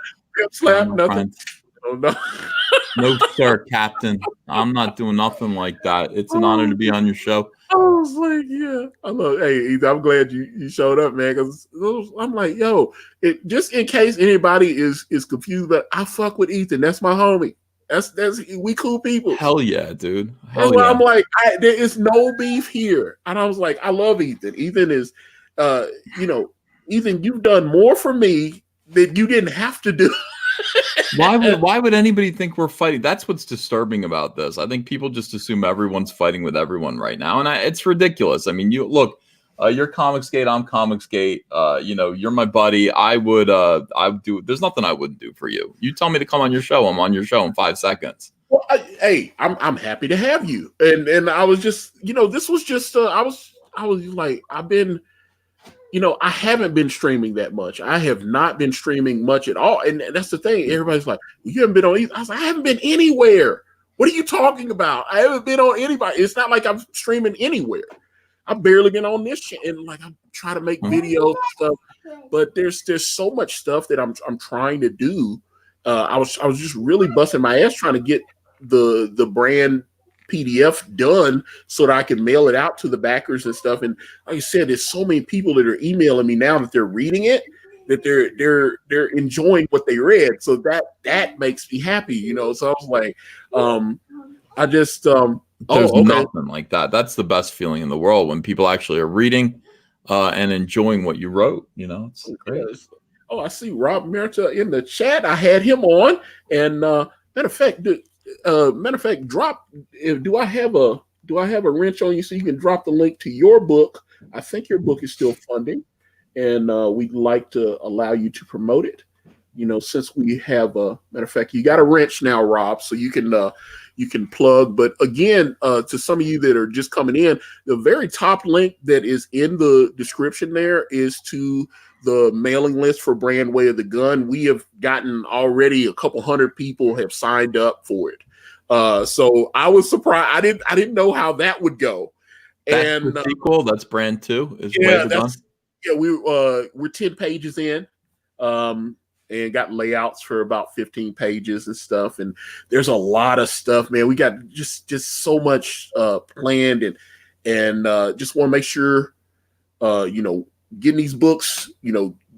Slap, nothing. Oh, no. No, sir, Captain. I'm not doing nothing like that. It's an honor to be on your show. I was like, yeah, I love. Hey, Ethan, I'm glad you showed up, man. Because I'm like, yo, just in case anybody is confused, but I fuck with Ethan. That's my homie. That's we cool people. Hell yeah, dude. That's why I'm like, there is no beef here. And I was like, I love Ethan. Ethan is, Ethan, you've done more for me that you didn't have to do. Why would anybody think we're fighting? That's what's disturbing about this. I think people just assume everyone's fighting with everyone right now, and it's ridiculous. I mean, you look, you're Comicsgate, I'm Comicsgate. You're my buddy. I would do. There's nothing I wouldn't do for you. You tell me to come on your show, I'm on your show in 5 seconds. Well, I'm happy to have you. And I was just, this was just I was like, I've been. I haven't been streaming that much. I have not been streaming much at all. And that's the thing. Everybody's like, you haven't been on either. I was like, I haven't been anywhere. What are you talking about? I haven't been on anybody. It's not like I'm streaming anywhere. I've barely been on this shit. And like, I'm trying to make videos and stuff, but there's so much stuff that I'm trying to do. I was just really busting my ass trying to get the brand PDF done so that I can mail it out to the backers and stuff. And like I said, there's so many people that are emailing me now that they're reading it, that they're enjoying what they read. So that makes me happy, So I was like, I just there's nothing like that. That's the best feeling in the world when people actually are reading and enjoying what you wrote. It's great. Yes. Oh, I see Rob Merta in the chat. I had him on, and matter of fact, drop. Do I have a wrench on you so you can drop the link to your book? I think your book is still funding, and we'd like to allow you to promote it. Since we have a matter of fact, you got a wrench now, Rob, so you can plug. But again, to some of you that are just coming in, the very top link that is in the description there is to the mailing list for Brand Way of the Gun. We have gotten already a couple hundred people have signed up for it. So I was surprised. I didn't know how that would go. That's the sequel. That's Brand 2. Way of the Gun. Yeah, we're 10 pages in, and got layouts for about 15 pages and stuff. And there's a lot of stuff, man. We got just so much planned, and just want to make sure, getting these books,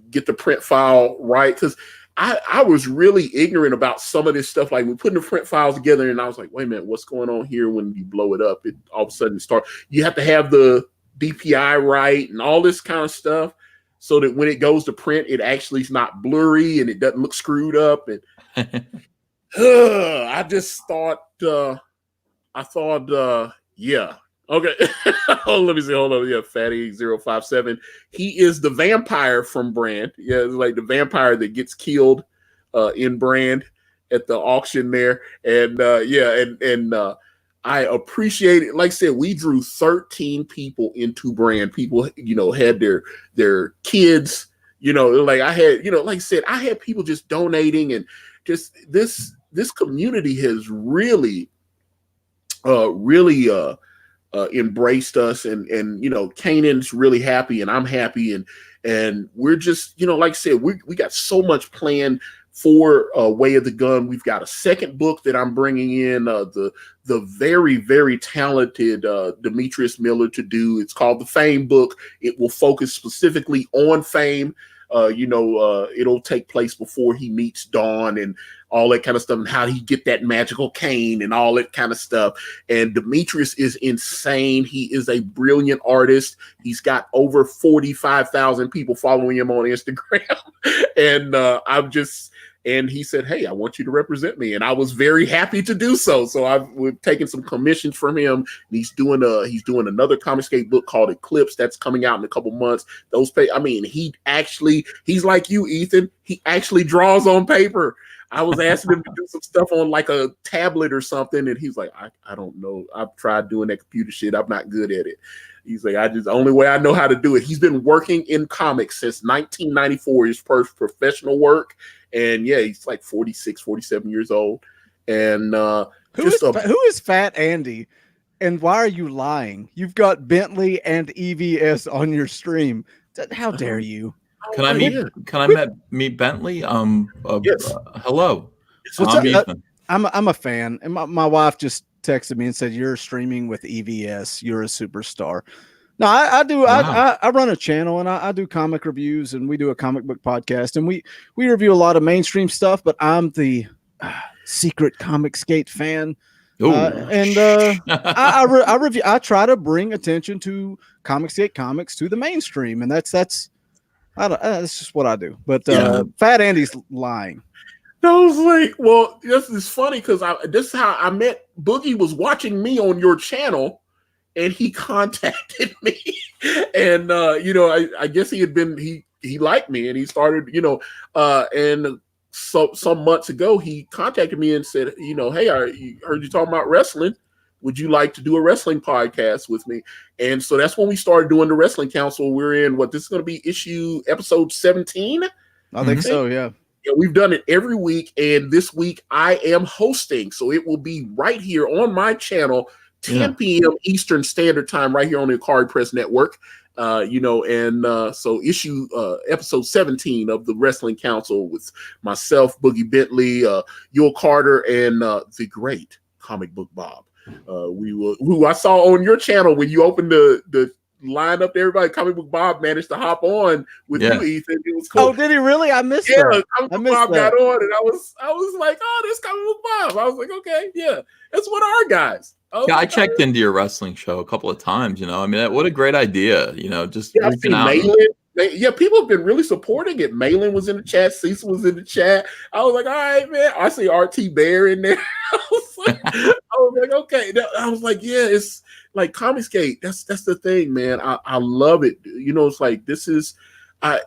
get the print file right. Because I was really ignorant about some of this stuff. Like, we're putting the print files together, and I was like, wait a minute, what's going on here? When you blow it up, it all of a sudden you have to have the DPI right and all this kind of stuff, so that when it goes to print, it actually is not blurry and it doesn't look screwed up. And I just thought, yeah. Okay. Let me see. Hold on. Yeah, Fatty057. He is the vampire from Brand. Yeah, it's like the vampire that gets killed in Brand at the auction there. And I appreciate it. Like I said, we drew 13 people into Brand. People, had their kids, like I had, like I said, I had people just donating, and just this community has really embraced us, and Kanan's really happy, and I'm happy, and we're just, like I said, we got so much planned for Way of the Gun. We've got a second book that I'm bringing in the very, very talented Demetrius Miller to do. It's called the Fame book. It will focus specifically on Fame. It'll take place before he meets Dawn and all that kind of stuff, and how he get that magical cane and all that kind of stuff. And Demetrius is insane. He is a brilliant artist. He's got over 45,000 people following him on Instagram. And he said, hey, I want you to represent me. And I was very happy to do so. So we've taken some commissions from him. And he's doing another Comicsgate book called Eclipse that's coming out in a couple months. He's like you, Ethan. He actually draws on paper. I was asking him to do some stuff on like a tablet or something, and he's like, I don't know. I've tried doing that computer shit. I'm not good at it. He's like, the only way I know how to do it. He's been working in comics since 1994, his first professional work. And yeah, he's like 46, 47 years old. And who is Fat Andy? And why are you lying? You've got Bentley and EVS on your stream. How dare you? Can I meet Bentley? Yes. Hello. I'm Ethan. I'm a fan, and my wife just texted me and said, "You're streaming with EVS. You're a superstar." No, I do. Wow. I run a channel, and I do comic reviews, and we do a comic book podcast, and we review a lot of mainstream stuff. But I'm the secret Comic Skate fan, and I review. I try to bring attention to Comic Skate comics to the mainstream, and that's that's just what I do. But Fat Andy's lying. I was like, well, this is funny because this is how I met Boogie. Was watching me on your channel, and he contacted me, and I guess he liked me, and he started, and so some months ago he contacted me and said, hey, I heard you talking about wrestling. Would you like to do a wrestling podcast with me? And so that's when we started doing the Wrestling Council. We're in this is going to be episode 17. I think so, yeah. Yeah, we've done it every week, and this week I am hosting, so it will be right here on my channel, 10 p.m. Eastern Standard Time, right here on the Akari Press Network. So episode 17 of the Wrestling Council with myself, Boogie Bentley, Yul Carter, and the great Comic Book Bob. Who I saw on your channel when you opened the line up to everybody. Comic Book Bob managed to hop on with you, Ethan. It was cool. Oh, did he really? I missed that. Comic Book Bob got on, and I was like, oh, this Comic Book Bob. I was like, okay, yeah, that's one of our guys. I checked into your wrestling show a couple of times. I mean, what a great idea. Just reaching out. People have been really supporting it. Malin was in the chat. Cecil was in the chat. I was like, all right, man. I see RT Bear in there. I was like, okay. I was like, yeah, it's like Comic Skate. That's the thing, man. I love it. It's like this is, I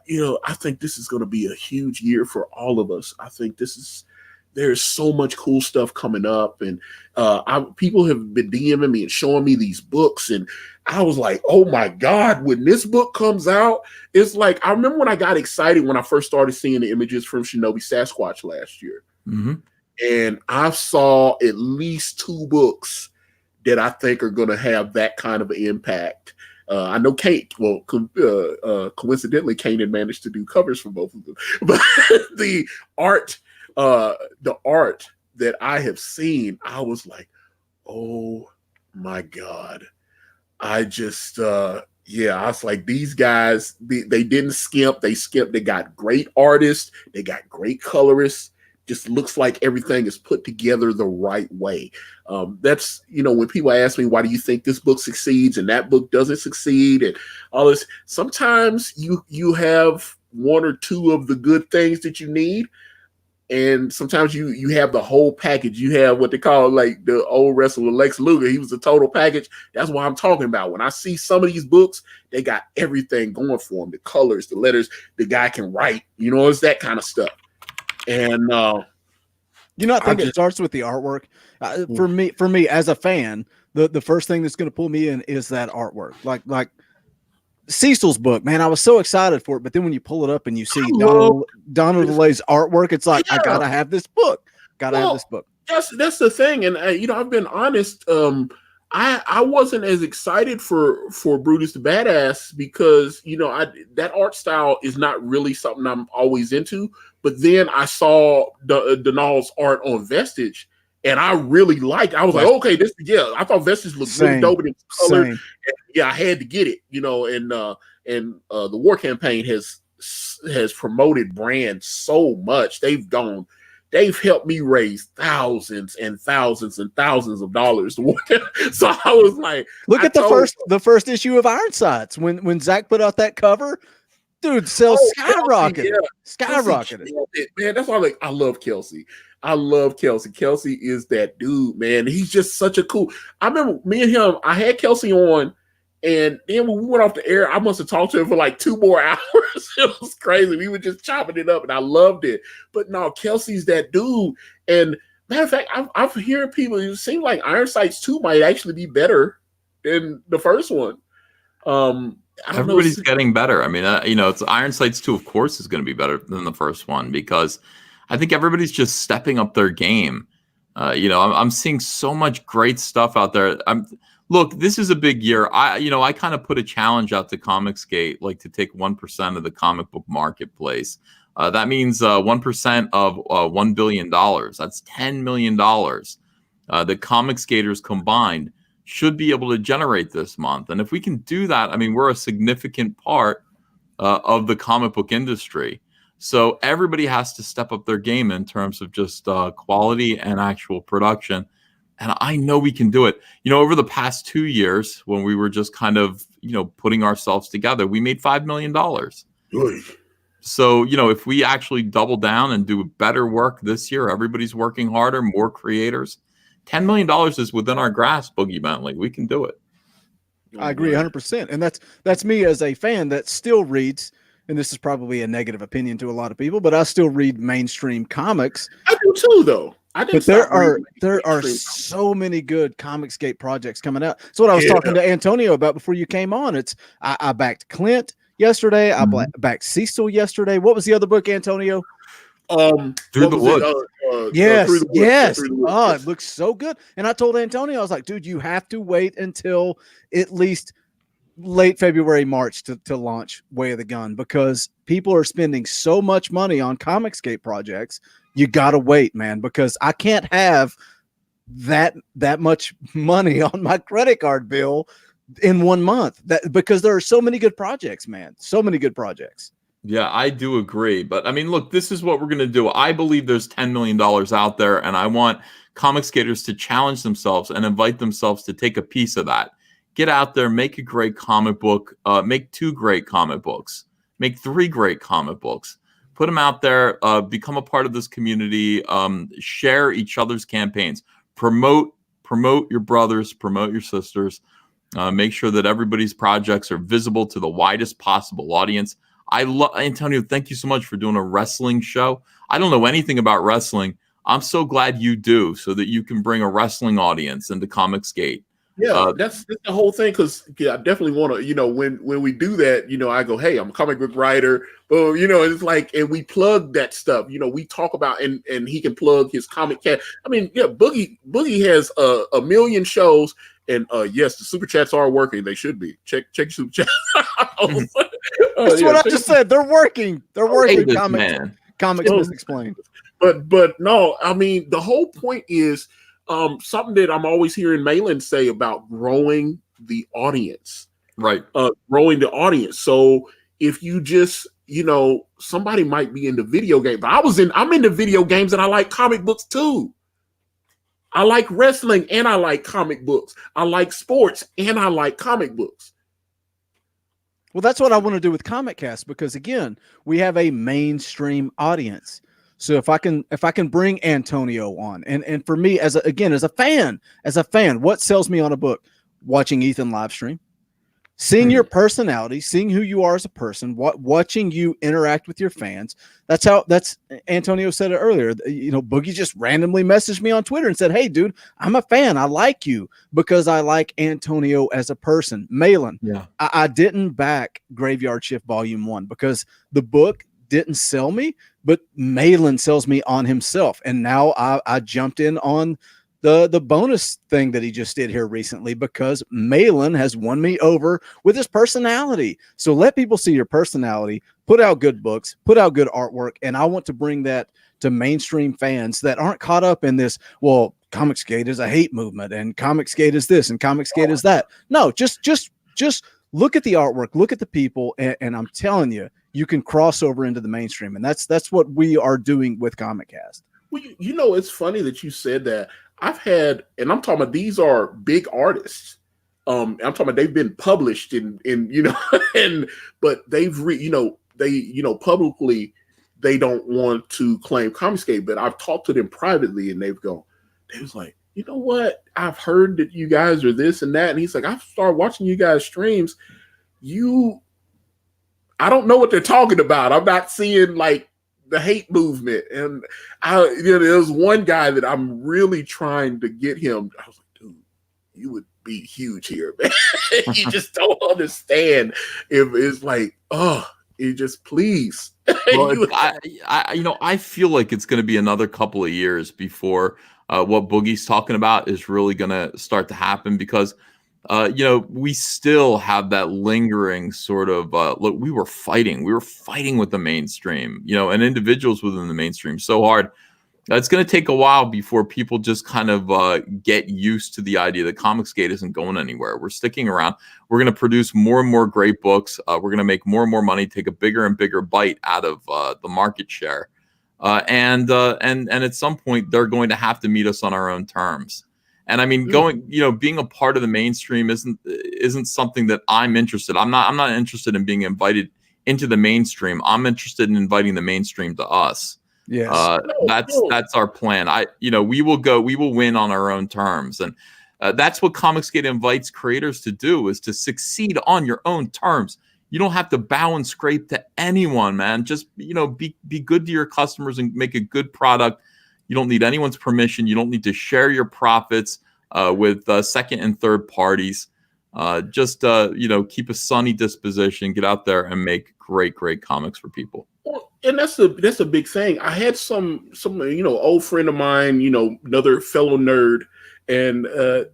think this is going to be a huge year for all of us. I think there's so much cool stuff coming up, and people have been DMing me and showing me these books, and I was like, oh my God, when this book comes out, it's like, I remember when I got excited when I first started seeing the images from Shinobi Sasquatch last year. Mm-hmm. And I saw at least 2 books that I think are going to have that kind of impact. I know coincidentally, Kane had managed to do covers for both of them, but the art that I have seen, I was like, oh my God. I just, I was like, these guys, they didn't skimp. They got great artists. They got great colorists. Just looks like everything is put together the right way. That's, when people ask me, why do you think this book succeeds and that book doesn't succeed and all this, sometimes you have 1 or 2 of the good things that you need. And sometimes you have the whole package. You have what they call like the old wrestler Lex Luger. He was a total package. That's what I'm talking about. When I see some of these books, they got everything going for them. The colors, the letters, the guy can write. It's that kind of stuff. And I think it starts with the artwork. For me as a fan, the first thing that's going to pull me in is that artwork. Like Cecil's book, man, I was so excited for it, but then when you pull it up and you see Donald DeLay's artwork, it's like, I gotta have this book. Have this book. That's the thing, and I've been honest. I wasn't as excited for Brutus the Badass because that art style is not really something I'm always into. But then I saw Donald's art on Vestige, and I really liked it. I was like, okay, I thought Vestige looked really dope and it's colored. I had to get it, and the War Campaign has promoted brands so much. They've helped me raise thousands and thousands and thousands of dollars. So I was like, look at the first issue of Ironsides when Zach put out that cover. Dude, sales skyrocketed. Skyrocketed. Man, that's why I love Kelsey. I love Kelsey. Kelsey is that dude, man. He's just such a cool. I remember me and him, I had Kelsey on, and then when we went off the air, I must have talked to him for like 2 more hours. It was crazy. We were just chopping it up, and I loved it. But no, Kelsey's that dude. And matter of fact, I've hearing people, it seems like Ironsides 2 might actually be better than the first one. Everybody's getting better. I mean, it's Ironsides 2, of course, is going to be better than the first one because I think everybody's just stepping up their game. I'm seeing so much great stuff out there. Look, this is a big year. I kind of put a challenge out to Comicsgate, like to take 1% of the comic book marketplace. That means 1% of $1 billion. That's $10 million that comic skaters combined should be able to generate this month. And if we can do that, I mean, we're a significant part of the comic book industry. So everybody has to step up their game in terms of just quality and actual production. And I know we can do it. You know, over the past 2 years, when we were just kind of, putting ourselves together, we made $5 million. So, if we actually double down and do better work this year, everybody's working harder, more creators. $10 million is within our grasp, Boogie Bentley. We can do it. I agree 100%. And that's me as a fan that still reads, and this is probably a negative opinion to a lot of people, but I still read mainstream comics. I do too, though. But there are so many good Comicsgate projects coming out. So what I was talking to Antonio about before you came on, I backed Clint yesterday. I backed Cecil yesterday. What was the other book, Antonio? Through the Woods. Yes. Through the Woods. Yes. Through the Woods. Oh, it looks so good. And I told Antonio, I was like, dude, you have to wait until at least late February, March to launch Way of the Gun, because people are spending so much money on Comicsgate projects. You got to wait, man, because I can't have that much money on my credit card bill in 1 month, because there are so many good projects, man. So many good projects. Yeah, I do agree. But I mean, look, this is what we're going to do. I believe there's $10 million out there, and I want comic skaters to challenge themselves and invite themselves to take a piece of that. Get out there, make a great comic book, make 2 great comic books, make 3 great comic books. Put them out there, become a part of this community, share each other's campaigns, promote your brothers, promote your sisters, make sure that everybody's projects are visible to the widest possible audience. Antonio, thank you so much for doing a wrestling show. I don't know anything about wrestling. I'm so glad you do, so that you can bring a wrestling audience into Comicsgate. Yeah, that's the whole thing, because I definitely want to, when we do that, I go, hey, I'm a comic book writer. But, it's like, and we plug that stuff, we talk about, and he can plug his comic cat. I mean, yeah, Boogie has a million shows, and yes, the super chats are working. They should be. Check super chat. That's what I just said. They're working. They're working. Comics Explained. But no, I mean, the whole point is, something that I'm always hearing Malin say about growing the audience, right? Growing the audience. So if you just, somebody might be into video games, but I'm into video games, and I like comic books too. I like wrestling, and I like comic books. I like sports, and I like comic books. Well, that's what I want to do with Comic Cast, because again, we have a mainstream audience. So if I can bring Antonio on, and for me as a fan, what sells me on a book? Watching Ethan live stream, seeing your personality, seeing who you are as a person, watching you interact with your fans. That's Antonio said it earlier. Boogie just randomly messaged me on Twitter and said, "Hey, dude, I'm a fan. I like you because I like Antonio as a person." Malin, yeah, I didn't back Graveyard Shift Volume 1 because the book didn't sell me, but Malin sells me on himself. And now I jumped in on the bonus thing that he just did here recently, because Malin has won me over with his personality. So let people see your personality, put out good books, put out good artwork. And I want to bring that to mainstream fans that aren't caught up in this, well, Comicsgate is a hate movement, and Comicsgate is this, and Comicsgate is that. No, just look at the artwork, look at the people, and I'm telling you, you can cross over into the mainstream. And that's what we are doing with Comic Cast. Well, it's funny that you said that. I've had, and I'm talking about, these are big artists. I'm talking about, they've been published in but they've publicly, they don't want to claim Comicsgate, but I've talked to them privately, and they was like, you know what? I've heard that you guys are this and that. And he's like, I've started watching you guys streams. I don't know what they're talking about. I'm not seeing like the hate movement. And there's one guy that I'm really trying to get him. I was like, dude, you would be huge here, man. You just don't understand if it's like, you just please. Well, I feel like it's going to be another couple of years before what Boogie's talking about is really going to start to happen, because we still have that lingering sort of look. We were fighting with the mainstream, and individuals within the mainstream so hard. It's going to take a while before people just kind of get used to the idea that Comicsgate isn't going anywhere. We're sticking around. We're going to produce more and more great books. We're going to make more and more money, take a bigger and bigger bite out of the market share. And at some point, they're going to have to meet us on our own terms. And I mean, being a part of the mainstream isn't something that I'm interested. I'm not interested in being invited into the mainstream. I'm interested in inviting the mainstream to us. Yes. That's our plan. We will win on our own terms. And that's what Comicsgate invites creators to do, is to succeed on your own terms. You don't have to bow and scrape to anyone, man. Just, be good to your customers and make a good product. You don't need anyone's permission. You don't need to share your profits with second and third parties. Just keep a sunny disposition, get out there and make great comics for people. Well, and that's a big thing. I had some old friend of mine, another fellow nerd, and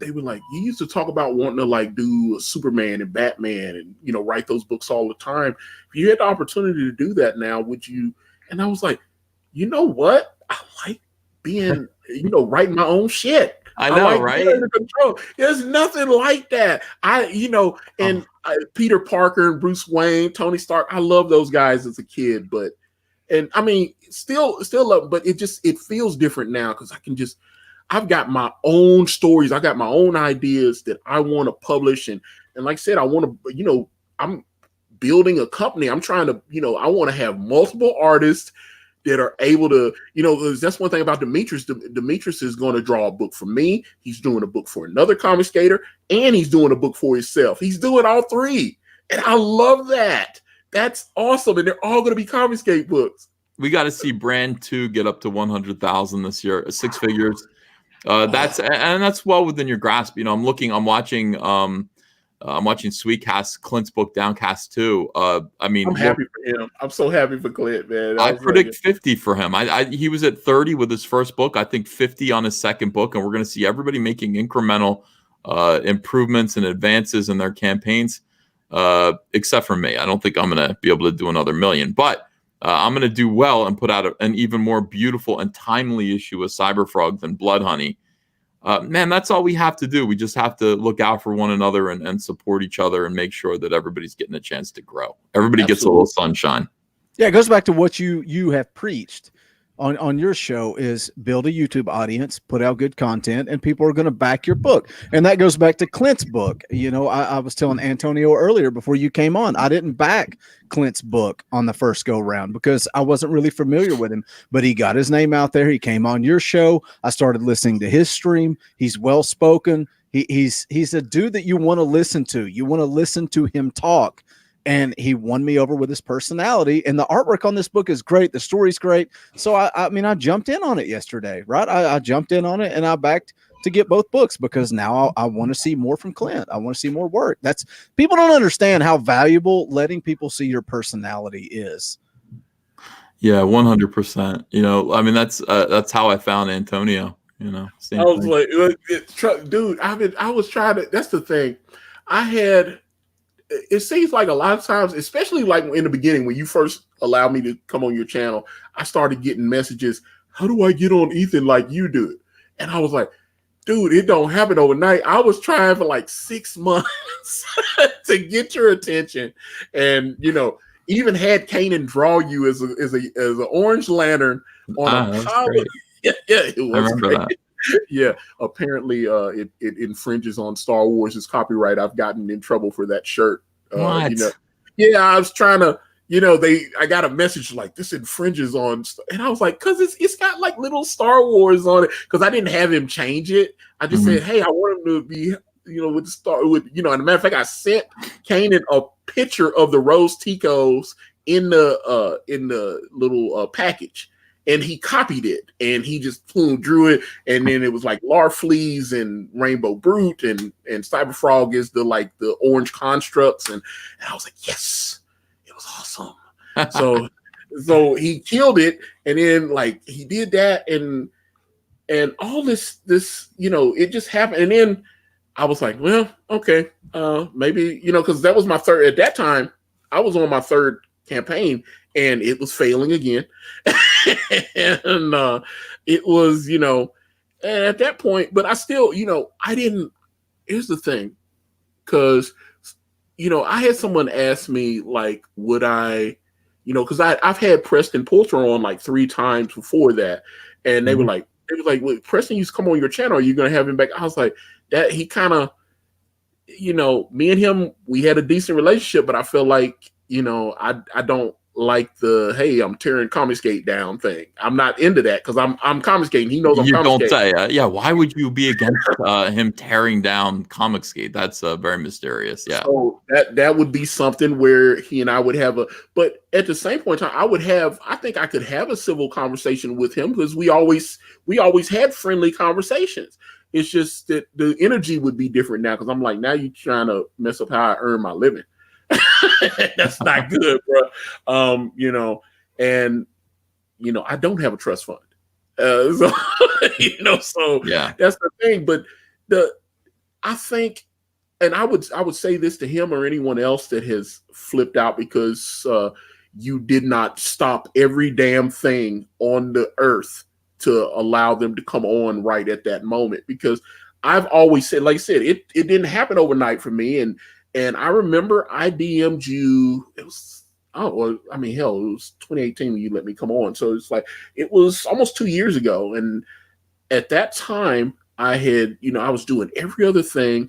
they were like, you used to talk about wanting to like do Superman and Batman and write those books all the time. If you had the opportunity to do that now, would you? And I was like, you know what? I like being writing my own shit. I know, like right? Control. There's nothing like that. Peter Parker and Bruce Wayne, Tony Stark. I love those guys as a kid, still love. But it feels different now because I've got my own stories. I got my own ideas that I want to publish, and like I said, I want to. I'm building a company. I'm trying to. I want to have multiple artists that are able to, that's one thing about Demetrius. Demetrius is going to draw a book for me. He's doing a book for another comic skater, and he's doing a book for himself. He's doing all three. And I love that. That's awesome. And they're all going to be Comicsgate books. We got to see Brand 2 get up to 100,000 this year, 6 figures. That's well within your grasp. I'm watching Sweetcast, Clint's book Downcast 2. I'm happy for him. I'm so happy for Clint, man. I predict 50 for him. He was at 30 with his first book. I think 50 on his second book, and we're going to see everybody making incremental improvements and advances in their campaigns, except for me. I don't think I'm going to be able to do another million, but I'm going to do well and put out an even more beautiful and timely issue with Cyberfrog than Blood Honey. Man, that's all we have to do. We just have to look out for one another and support each other and make sure that everybody's getting a chance to grow. Everybody gets a little sunshine. Yeah, it goes back to what you have preached on your show, is build a YouTube audience, put out good content, and people are going to back your book. And that goes back to Clint's book. I was telling Antonio earlier before you came on, I didn't back Clint's book on the first go round because I wasn't really familiar with him, but he got his name out there. He came on your show. I started listening to his stream. He's well-spoken. He's a dude that you want to listen to. You want to listen to him talk. And he won me over with his personality, and the artwork on this book is great. The story's great. So I jumped in on it yesterday, right? I jumped in on it and I backed to get both books because now I want to see more from Clint. I want to see more work. People don't understand how valuable letting people see your personality is. Yeah, 100%. That's how I found Antonio. I was like, dude, I was trying to. That's the thing. It seems like a lot of times, especially like in the beginning when you first allowed me to come on your channel, I started getting messages, how do I get on Ethan like you do? And I was like, dude, it don't happen overnight. I was trying for like 6 months to get your attention. And, even had Kanan draw you as an Orange Lantern on a collar. Yeah, it was great. That. Yeah, apparently it infringes on Star Wars' copyright. I've gotten in trouble for that shirt. What? Yeah, I was trying to, I got a message like this infringes on, and I was like, because it's got like little Star Wars on it. Because I didn't have him change it. I just said, hey, I want him to be, with the star, with and a matter of fact, I sent Kanan a picture of the Rose Ticos in the little package. And he copied it, and he just drew it, and then it was like Larfleeze and Rainbow Brute, and Cyberfrog is the orange constructs, and I was like, yes, it was awesome. So he killed it, and then he did that, and all this it just happened, and then I was like, well, okay, maybe, because that was my third. At that time, I was on my third campaign, and it was failing again. And it was, and at that point, but I still, I didn't. Here's the thing, because I had someone ask me, like, would I, because I've had Preston Poulter on like 3 times before that, and they were like, well, Preston used to come on your channel. Are you going to have him back? I was like, that he kind of, me and him, we had a decent relationship, but I feel like, I don't like the, hey, I'm tearing Comicsgate down thing. I'm not into that, because I'm Comicsgate. He knows I'm You don't Comicsgate. say. Yeah, why would you be against him tearing down Comicsgate? That's very mysterious. Yeah. So that would be something where he and I would have but at the same point in time, I think I could have a civil conversation with him, because we always had friendly conversations. It's just that the energy would be different now, because I'm like, now you're trying to mess up how I earn my living. That's not good, bro. And I don't have a trust fund. So Yeah. that's the thing. But I think, and I would say this to him or anyone else that has flipped out because you did not stop every damn thing on the earth to allow them to come on right at that moment. Because I've always said, like I said, it didn't happen overnight for me. And I remember I DM'd you. It was, hell, it was 2018 when you let me come on. So it's like, it was almost 2 years ago. And at that time, I had, I was doing every other thing.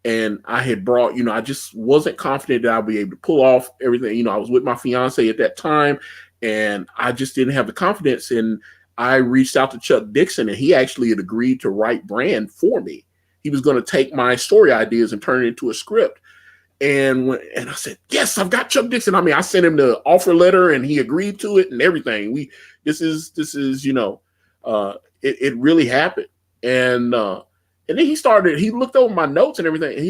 And I had brought, I just wasn't confident that I'd be able to pull off everything. I was with my fiance at that time, and I just didn't have the confidence. And I reached out to Chuck Dixon, and he actually had agreed to write Brand for me. He was going to take my story ideas and turn it into a script. And I said, yes, I've got Chuck Dixon. I sent him the offer letter, and he agreed to it and everything. This is it really happened. And then he looked over my notes and everything. And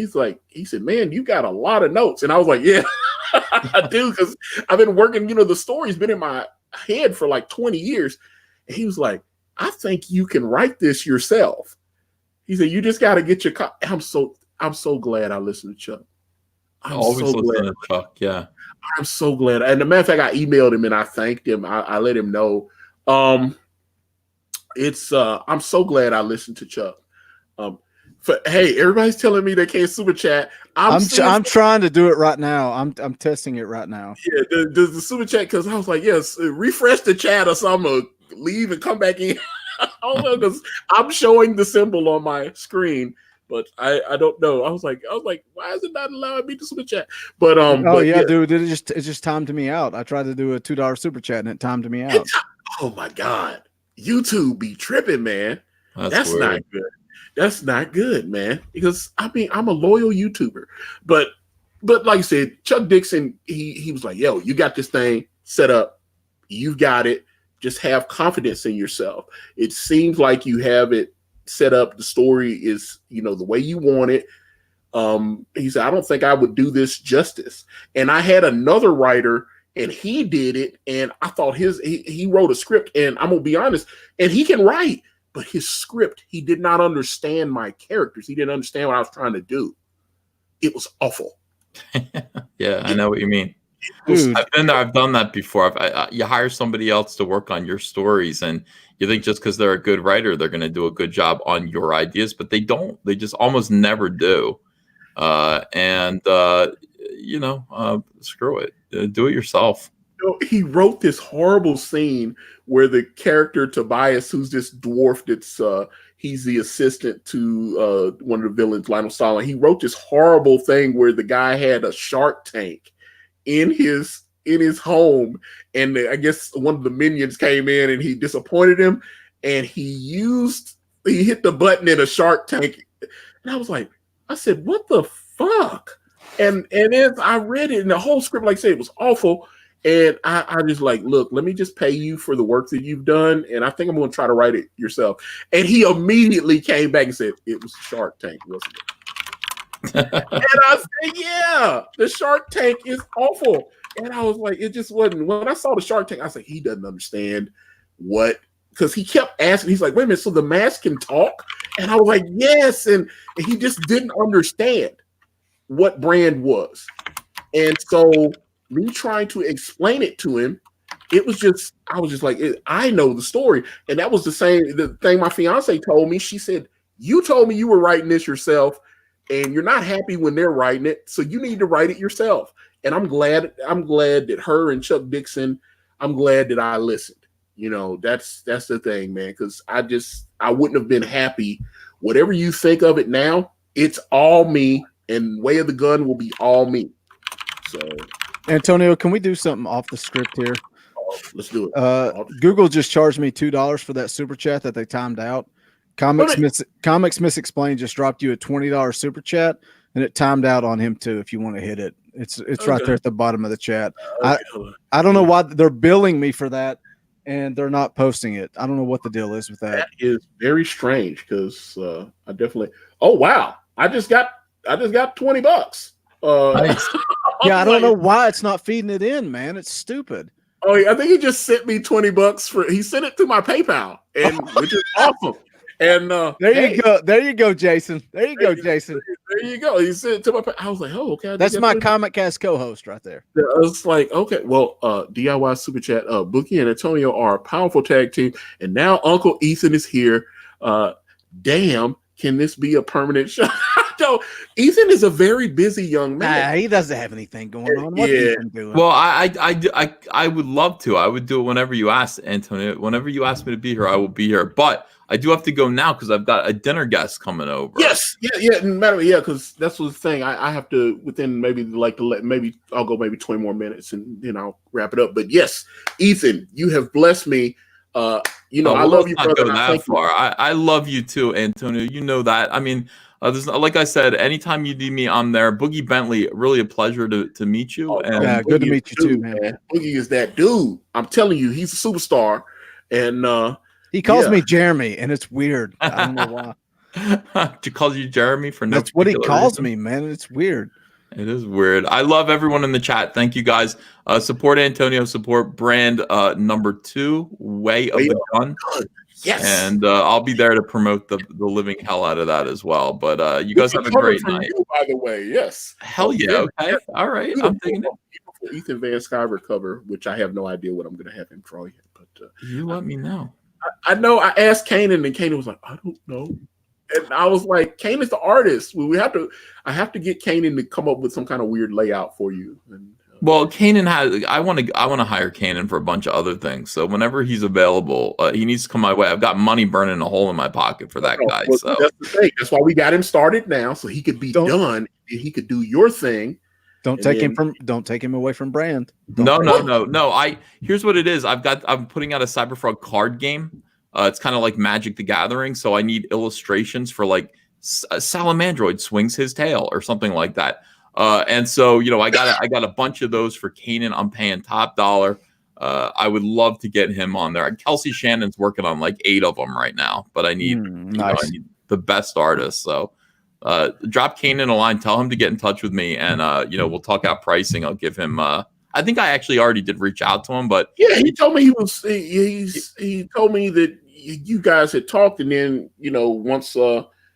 he said, man, you got a lot of notes. And I was like, yeah, I do. Because I've been working, the story's been in my head for like 20 years. And he was like, I think you can write this yourself. He said, you just got to get your I'm so glad I listened to Chuck. Always listen to Chuck. Yeah. I'm so glad. And as a matter of fact, I emailed him and I thanked him. I let him know. I'm so glad I listened to Chuck. Hey, everybody's telling me they can't super chat. I'm trying to do it right now. I'm testing it right now. Yeah, the super chat, because I was like, yes, refresh the chat or something. I'm gonna leave and come back in. I don't know, because I'm showing the symbol on my screen, but I don't know. I was like, why is it not allowing me to super chat? But dude, it just timed me out. I tried to do a $2 super chat and it timed me out. Oh my god, YouTube be tripping, man. That's not good. That's not good, man. Because I'm a loyal YouTuber, but like I said, Chuck Dixon, he was like, yo, you got this thing set up. You've got it. Just have confidence in yourself. It seems like you have it set up. The story is, the way you want it. He said, I don't think I would do this justice. And I had another writer, and he did it. And I thought he wrote a script, and I'm gonna be honest, and he can write, but his script, he did not understand my characters. He didn't understand what I was trying to do. It was awful. Yeah, I know what you mean. Dude. I've been there. I've done that before. You hire somebody else to work on your stories, and you think just because they're a good writer, they're going to do a good job on your ideas, but they don't. They just almost never do. Screw it. Do it yourself. He wrote this horrible scene where the character Tobias, who's this dwarf that's he's the assistant to one of the villains, Lionel Stalin. He wrote this horrible thing where the guy had a shark tank in his home, and I guess one of the minions came in and he disappointed him, and he hit the button in a shark tank, and I said, what the fuck? And then I read it, and the whole script, like I said, it was awful. And I just like, look, let me just pay you for the work that you've done, and I think I'm going to try to write it yourself. And he immediately came back and said, it was Shark Tank, wasn't it? And I said, yeah, the Shark Tank is awful. And I was like, it just wasn't. When I saw the Shark Tank, I was like, he doesn't understand because he kept asking. He's like, wait a minute, so the mask can talk? And I was like, yes. And he just didn't understand what brand was. And so me trying to explain it to him, I was just like, I know the story. And that was the thing my fiance told me. She said, you told me you were writing this yourself and you're not happy when they're writing it. So you need to write it yourself. And I'm glad that her and Chuck Dixon, I'm glad that I listened. You know, that's the thing, man. Cause I wouldn't have been happy. Whatever you think of it now, it's all me, and Way of the Gun will be all me. So Antonio, can we do something off the script here? Let's do it. Google just charged me $2 for that super chat that they timed out. Comics Misexplained just dropped you a $20 super chat, and it timed out on him too. If you want to hit it, it's right there at the bottom of the chat. I don't know why they're billing me for that, and they're not posting it. I don't know what the deal is with that. That is very strange because I definitely. Oh wow! I just got $20. Nice. Yeah, I don't know why it's not feeding it in, man. It's stupid. Oh, I think he just sent me $20 he sent it to my PayPal, which is awesome. And there you go, Jason. There you go, Jason. There you go. He sent it to my PayPal. I was like, oh, okay. That's my Comic Cast co-host right there. I was like, okay, well, DIY Super Chat, Boogie and Antonio are a powerful tag team, and now Uncle Ethan is here. Damn, can this be a permanent show? No, Ethan is a very busy young man. He doesn't have anything going on. What's Ethan doing? Well, I would love to. I would do it whenever you ask, Antonio. Whenever you ask me to be here, I will be here. But I do have to go now because I've got a dinner guest coming over. Yes, because that's the thing. I have to within maybe I'll go maybe 20 more minutes and then I'll wrap it up. But yes, Ethan, you have blessed me. I love you, brother. Go that far. I love you too, Antonio. You know that. I mean. Like I said, anytime you need me, I'm there. Boogie Bentley, really a pleasure to meet you. And good to meet you too, man. Boogie is that dude. I'm telling you, he's a superstar. And he calls me Jeremy, and it's weird. I don't know why. To call you Jeremy for no. That's what he calls me, man. It's weird. It is weird. I love everyone in the chat. Thank you guys. Support Antonio. Support brand number 2, Way of the Gun. Yes, and I'll be there to promote the living hell out of that as well. But you guys have a great night. You, by the way, yes. Hell yeah. Okay. All right. I'm taking it. Beautiful Ethan Van Sciver cover, which I have no idea what I'm going to have him draw yet. But you let me know. I know. I asked Kanan, and Kanan was like, "I don't know." And I was like, "Kanan's the artist. I have to get Kanan to come up with some kind of weird layout for you." And well, Kanan has. I want to hire Kanan for a bunch of other things. So whenever he's available, he needs to come my way. I've got money burning a hole in my pocket for that guy. So that's the thing. That's why we got him started now, so he could be done and he could do your thing. Don't take him away from brand. No. Here's what it is. I'm putting out a Cyberfrog card game. It's kind of like Magic the Gathering. So I need illustrations for like Salamandroid swings his tail or something like that. And so, I got a bunch of those for Kanan. I'm paying top dollar. I would love to get him on there. Kelsey Shannon's working on like 8 of them right now, but I need, I need the best artists. So, drop Kanan a line, tell him to get in touch with me, and we'll talk out pricing. I'll give him. I think I actually already did reach out to him, but yeah, he told me he told me that you guys had talked, and then once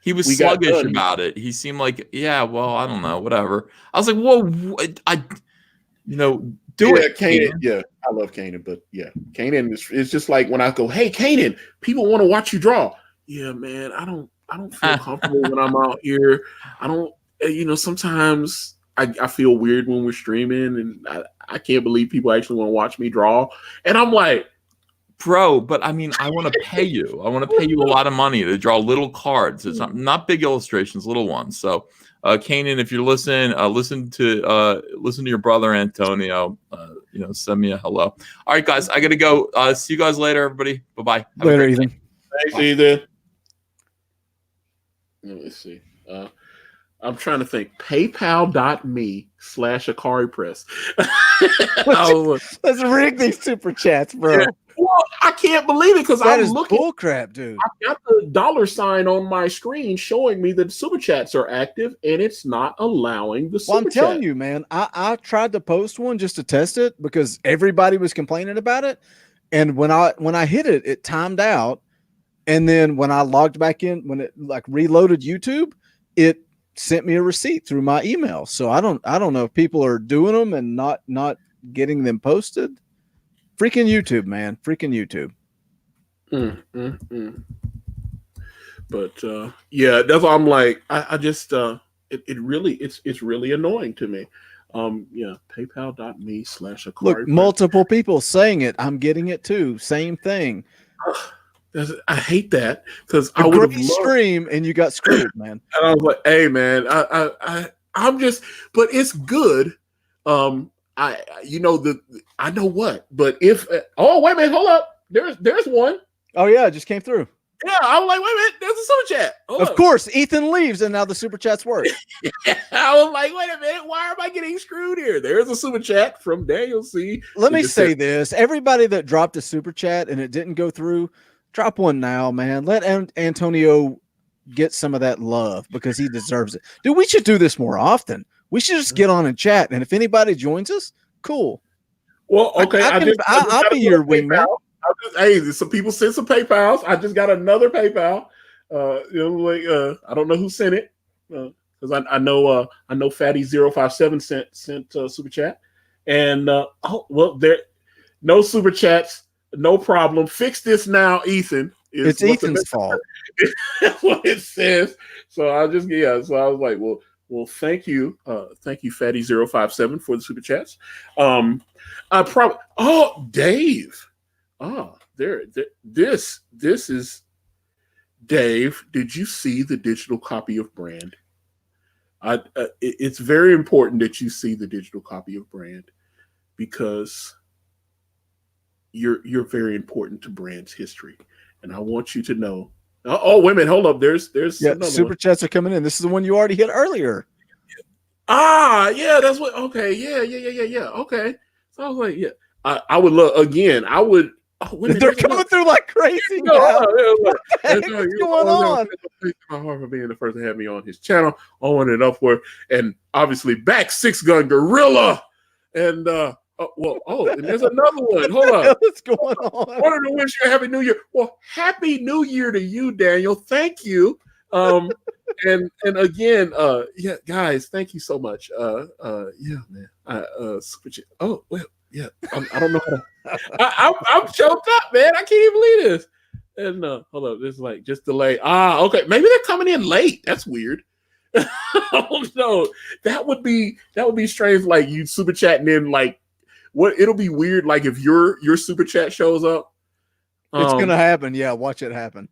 he was sluggish about it. He seemed like, yeah, well, I don't know, whatever. I was like, whoa, do it, Kanan. Yeah, I love Kanan, but yeah, Kanan is just like when I go, hey, Kanan, people want to watch you draw. Yeah, man, I don't feel comfortable when I'm out here. I don't, sometimes I feel weird when we're streaming, and I can't believe people actually want to watch me draw. And I'm like, bro, but I mean, I want to pay you. I want to pay you a lot of money to draw little cards. It's not big illustrations, little ones. So, Kanan, if you're listening, listen to your brother Antonio. Send me a hello. All right, guys, I gotta go. See you guys later, everybody. Bye-bye. Later, Ethan. Thanks, Ethan. Let me see. I'm trying to think. PayPal.me/Akari Press. Let's rig these super chats, bro. Yeah. Well, I can't believe it because that is bullcrap, dude. I've got the $sign on my screen showing me that super chats are active, and it's not allowing the super chat. I'm telling you, man. I tried to post one just to test it because everybody was complaining about it, and when I hit it, it timed out, And then when I logged back in, when it like reloaded YouTube, it sent me a receipt through my email. So I don't know if people are doing them and not getting them posted. Freaking YouTube, man. Freaking YouTube. But yeah, that's why I'm like, I just it really it's really annoying to me. Yeah, paypal.me/a Look, multiple people saying it. I'm getting it too. Same thing. I hate that because I would have stream and you got screwed, man. And I was like, hey man, I'm just, but it's good. I know what, but if oh wait a minute, hold up, there's one. Oh yeah, it just came through. Yeah, I was like, wait a minute, there's a super chat. Of course, Ethan leaves and now the super chats work. I was like, wait a minute, why am I getting screwed here? There's a super chat from Daniel C. Let me say this. Everybody that dropped a super chat and it didn't go through, drop one now, man. Let Antonio get some of that love because he deserves it. Dude, we should do this more often. We should just get on and chat. And if anybody joins us, cool. Well, okay. I'll be your wingman. Hey, some people sent some PayPals. I just got another PayPal. I don't know who sent it because I know Fatty 057 sent super chat, and there no super chats, no problem. Fix this now, Ethan. It's Ethan's fault. That's what it says. So I just So I was like, well, thank you, Fatty 057 for the super chats. Dave. This is Dave. Did you see the digital copy of Brand? It's very important that you see the digital copy of Brand because you're very important to Brand's history, and I want you to know. Oh, wait a minute, hold up. There's super chats are coming in. This is the one you already hit earlier. Yeah, that's what. Okay, yeah. Okay, so I was like, yeah, I would love again. I would. Oh, they're coming through like crazy. What the heck is going on? Thank my heart for being the first to have me on his channel. On and upward, and obviously back 6-gun gorilla, and and there's another one. Hold up, what's going on? I wanted to wish you a happy New Year. Well, happy New Year to you, Daniel. Thank you. And again, yeah, guys, thank you so much. Yeah, man. Super chat. Oh well. Yeah, I don't know how to. I'm choked up, man. I can't even believe this. And hold up, this is like just delay. Okay, maybe they're coming in late. That's weird. Oh no, that would be strange. Like you super chatting in, like what? It'll be weird. Like if your super chat shows up, it's gonna happen. Yeah, watch it happen.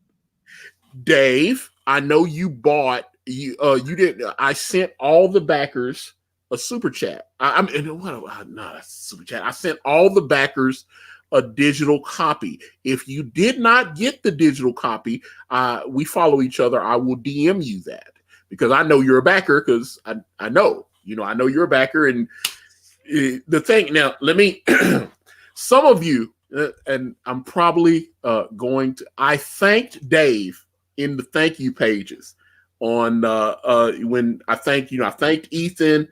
Dave, I know you bought you. You didn't. I sent all the backers a super chat. Not super chat. I sent all the backers a digital copy. If you did not get the digital copy, we follow each other. I will DM you that because I know you're a backer because I know you're a backer. And the thing now, let me, some of you, and I'm probably going to, I thanked Dave in the thank you pages on when I thanked Ethan.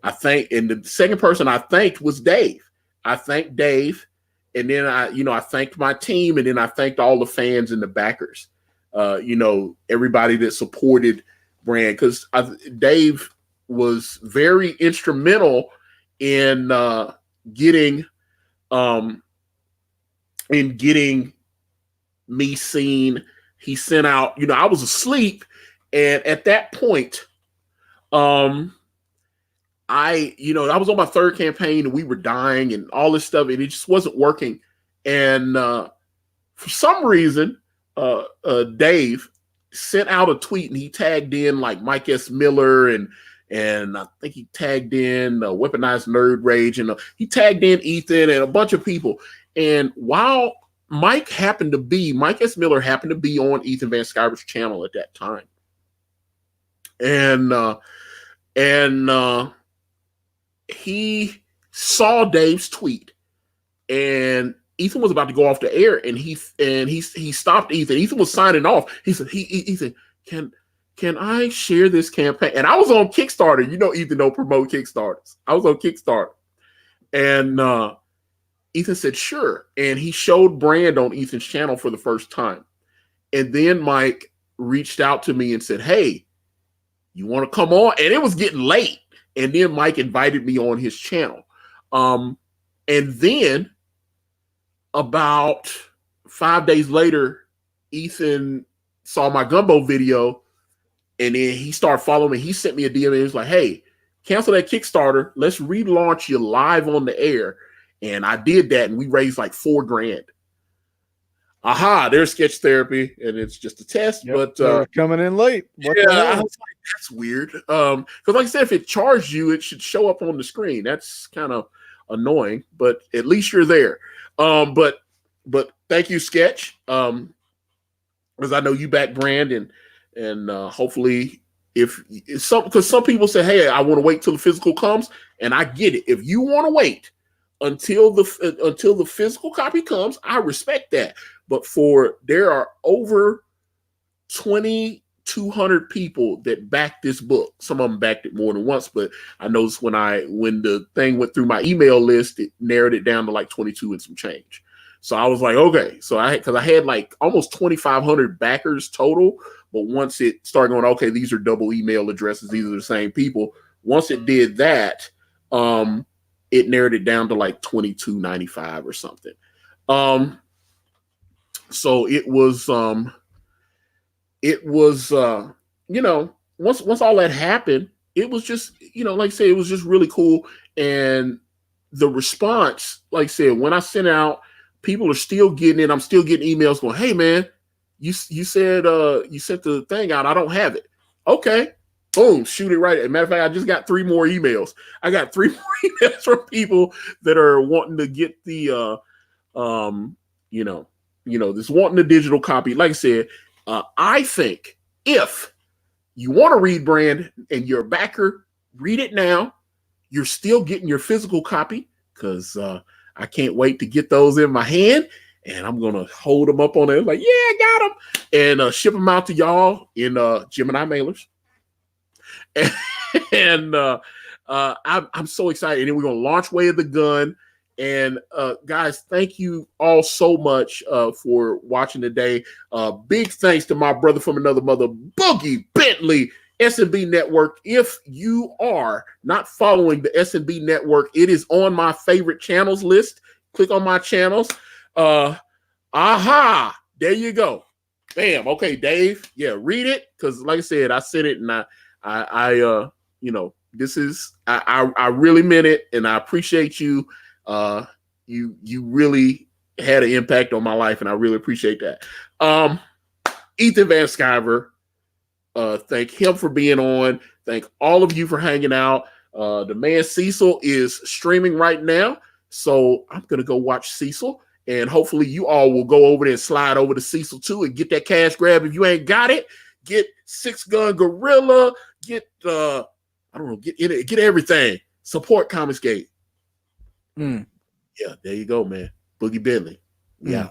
And the second person I thanked was Dave. I thanked Dave, and then I thanked my team, and then I thanked all the fans and the backers. Everybody that supported Brand because Dave was very instrumental in getting me seen. He sent out. I was asleep, and at that point, I was on my third campaign and we were dying and all this stuff and it just wasn't working. And for some reason, Dave sent out a tweet and he tagged in like Mike S. Miller and I think he tagged in Weaponized Nerd Rage and he tagged in Ethan and a bunch of people. And while Mike S. Miller happened to be on Ethan Van Sciver's channel at that time. And he saw Dave's tweet, and Ethan was about to go off the air, and he stopped Ethan. Ethan was signing off. He said, Ethan, can I share this campaign? And I was on Kickstarter. Ethan don't promote Kickstarters. I was on Kickstarter, and Ethan said, sure. And he showed Brand on Ethan's channel for the first time. And then Mike reached out to me and said, "Hey, you want to come on?" And it was getting late. And then Mike invited me on his channel. And then about 5 days later, Ethan saw my gumbo video, and then he started following me. He sent me a DM and he was like, "Hey, cancel that Kickstarter. Let's relaunch you live on the air." And I did that, and we raised like $4,000. Aha, there's sketch therapy, and it's just a test. Yep, but they're coming in late. What the I hell? was like, that's weird. Because like I said, if it charged you, it should show up on the screen. That's kind of annoying, but at least you're there. But thank you, Sketch. Because I know you back brand, and hopefully because some people say, "Hey, I want to wait till the physical comes," and I get it. If you want to wait until the physical copy comes, I respect that. But there are over 2,200 people that backed this book. Some of them backed it more than once, but I noticed when the thing went through my email list, it narrowed it down to like 22 and some change. So I was like, okay. So I had like almost 2,500 backers total. But once it started going, okay, these are double email addresses. These are the same people. Once it did that, it narrowed it down to like 2,295 or something. So it was once all that happened, it was just, like I said, it was just really cool. And the response, like I said, when I sent out, people are still getting it. I'm still getting emails going, "Hey man, you said you sent the thing out. I don't have it." Okay. Boom, shoot it right. As a matter of fact, I just got 3 more emails. I got 3 more emails from people that are wanting to get the this wanting the digital copy. Like I said, I think if you want to read brand and you're a backer, read it now. You're still getting your physical copy, because I can't wait to get those in my hand, and I'm going to hold them up on there like, "Yeah, I got them," and ship them out to y'all in Gemini mailers. And I'm so excited. And then we're going to launch Way of the Gun. And guys, thank you all so much for watching today. Big thanks to my brother from another mother, Boogie Bentley, S&B Network. If you are not following the S&B Network, it is on my favorite channels list. Click on my channels. Aha, there you go. Bam. Okay, Dave. Yeah, read it, because like I said, I said it, and I this is I really meant it, and I appreciate you. You really had an impact on my life, and I really appreciate that. Ethan Van Sciver, thank him for being on. Thank all of you for hanging out. The man Cecil is streaming right now, so I'm gonna go watch Cecil, and hopefully you all will go over there and slide over to Cecil too and get that cash grab. If you ain't got it, get Six Gun Gorilla, get get everything. Support Comicsgate. Yeah, there you go, man. Boogie Bentley. Yeah.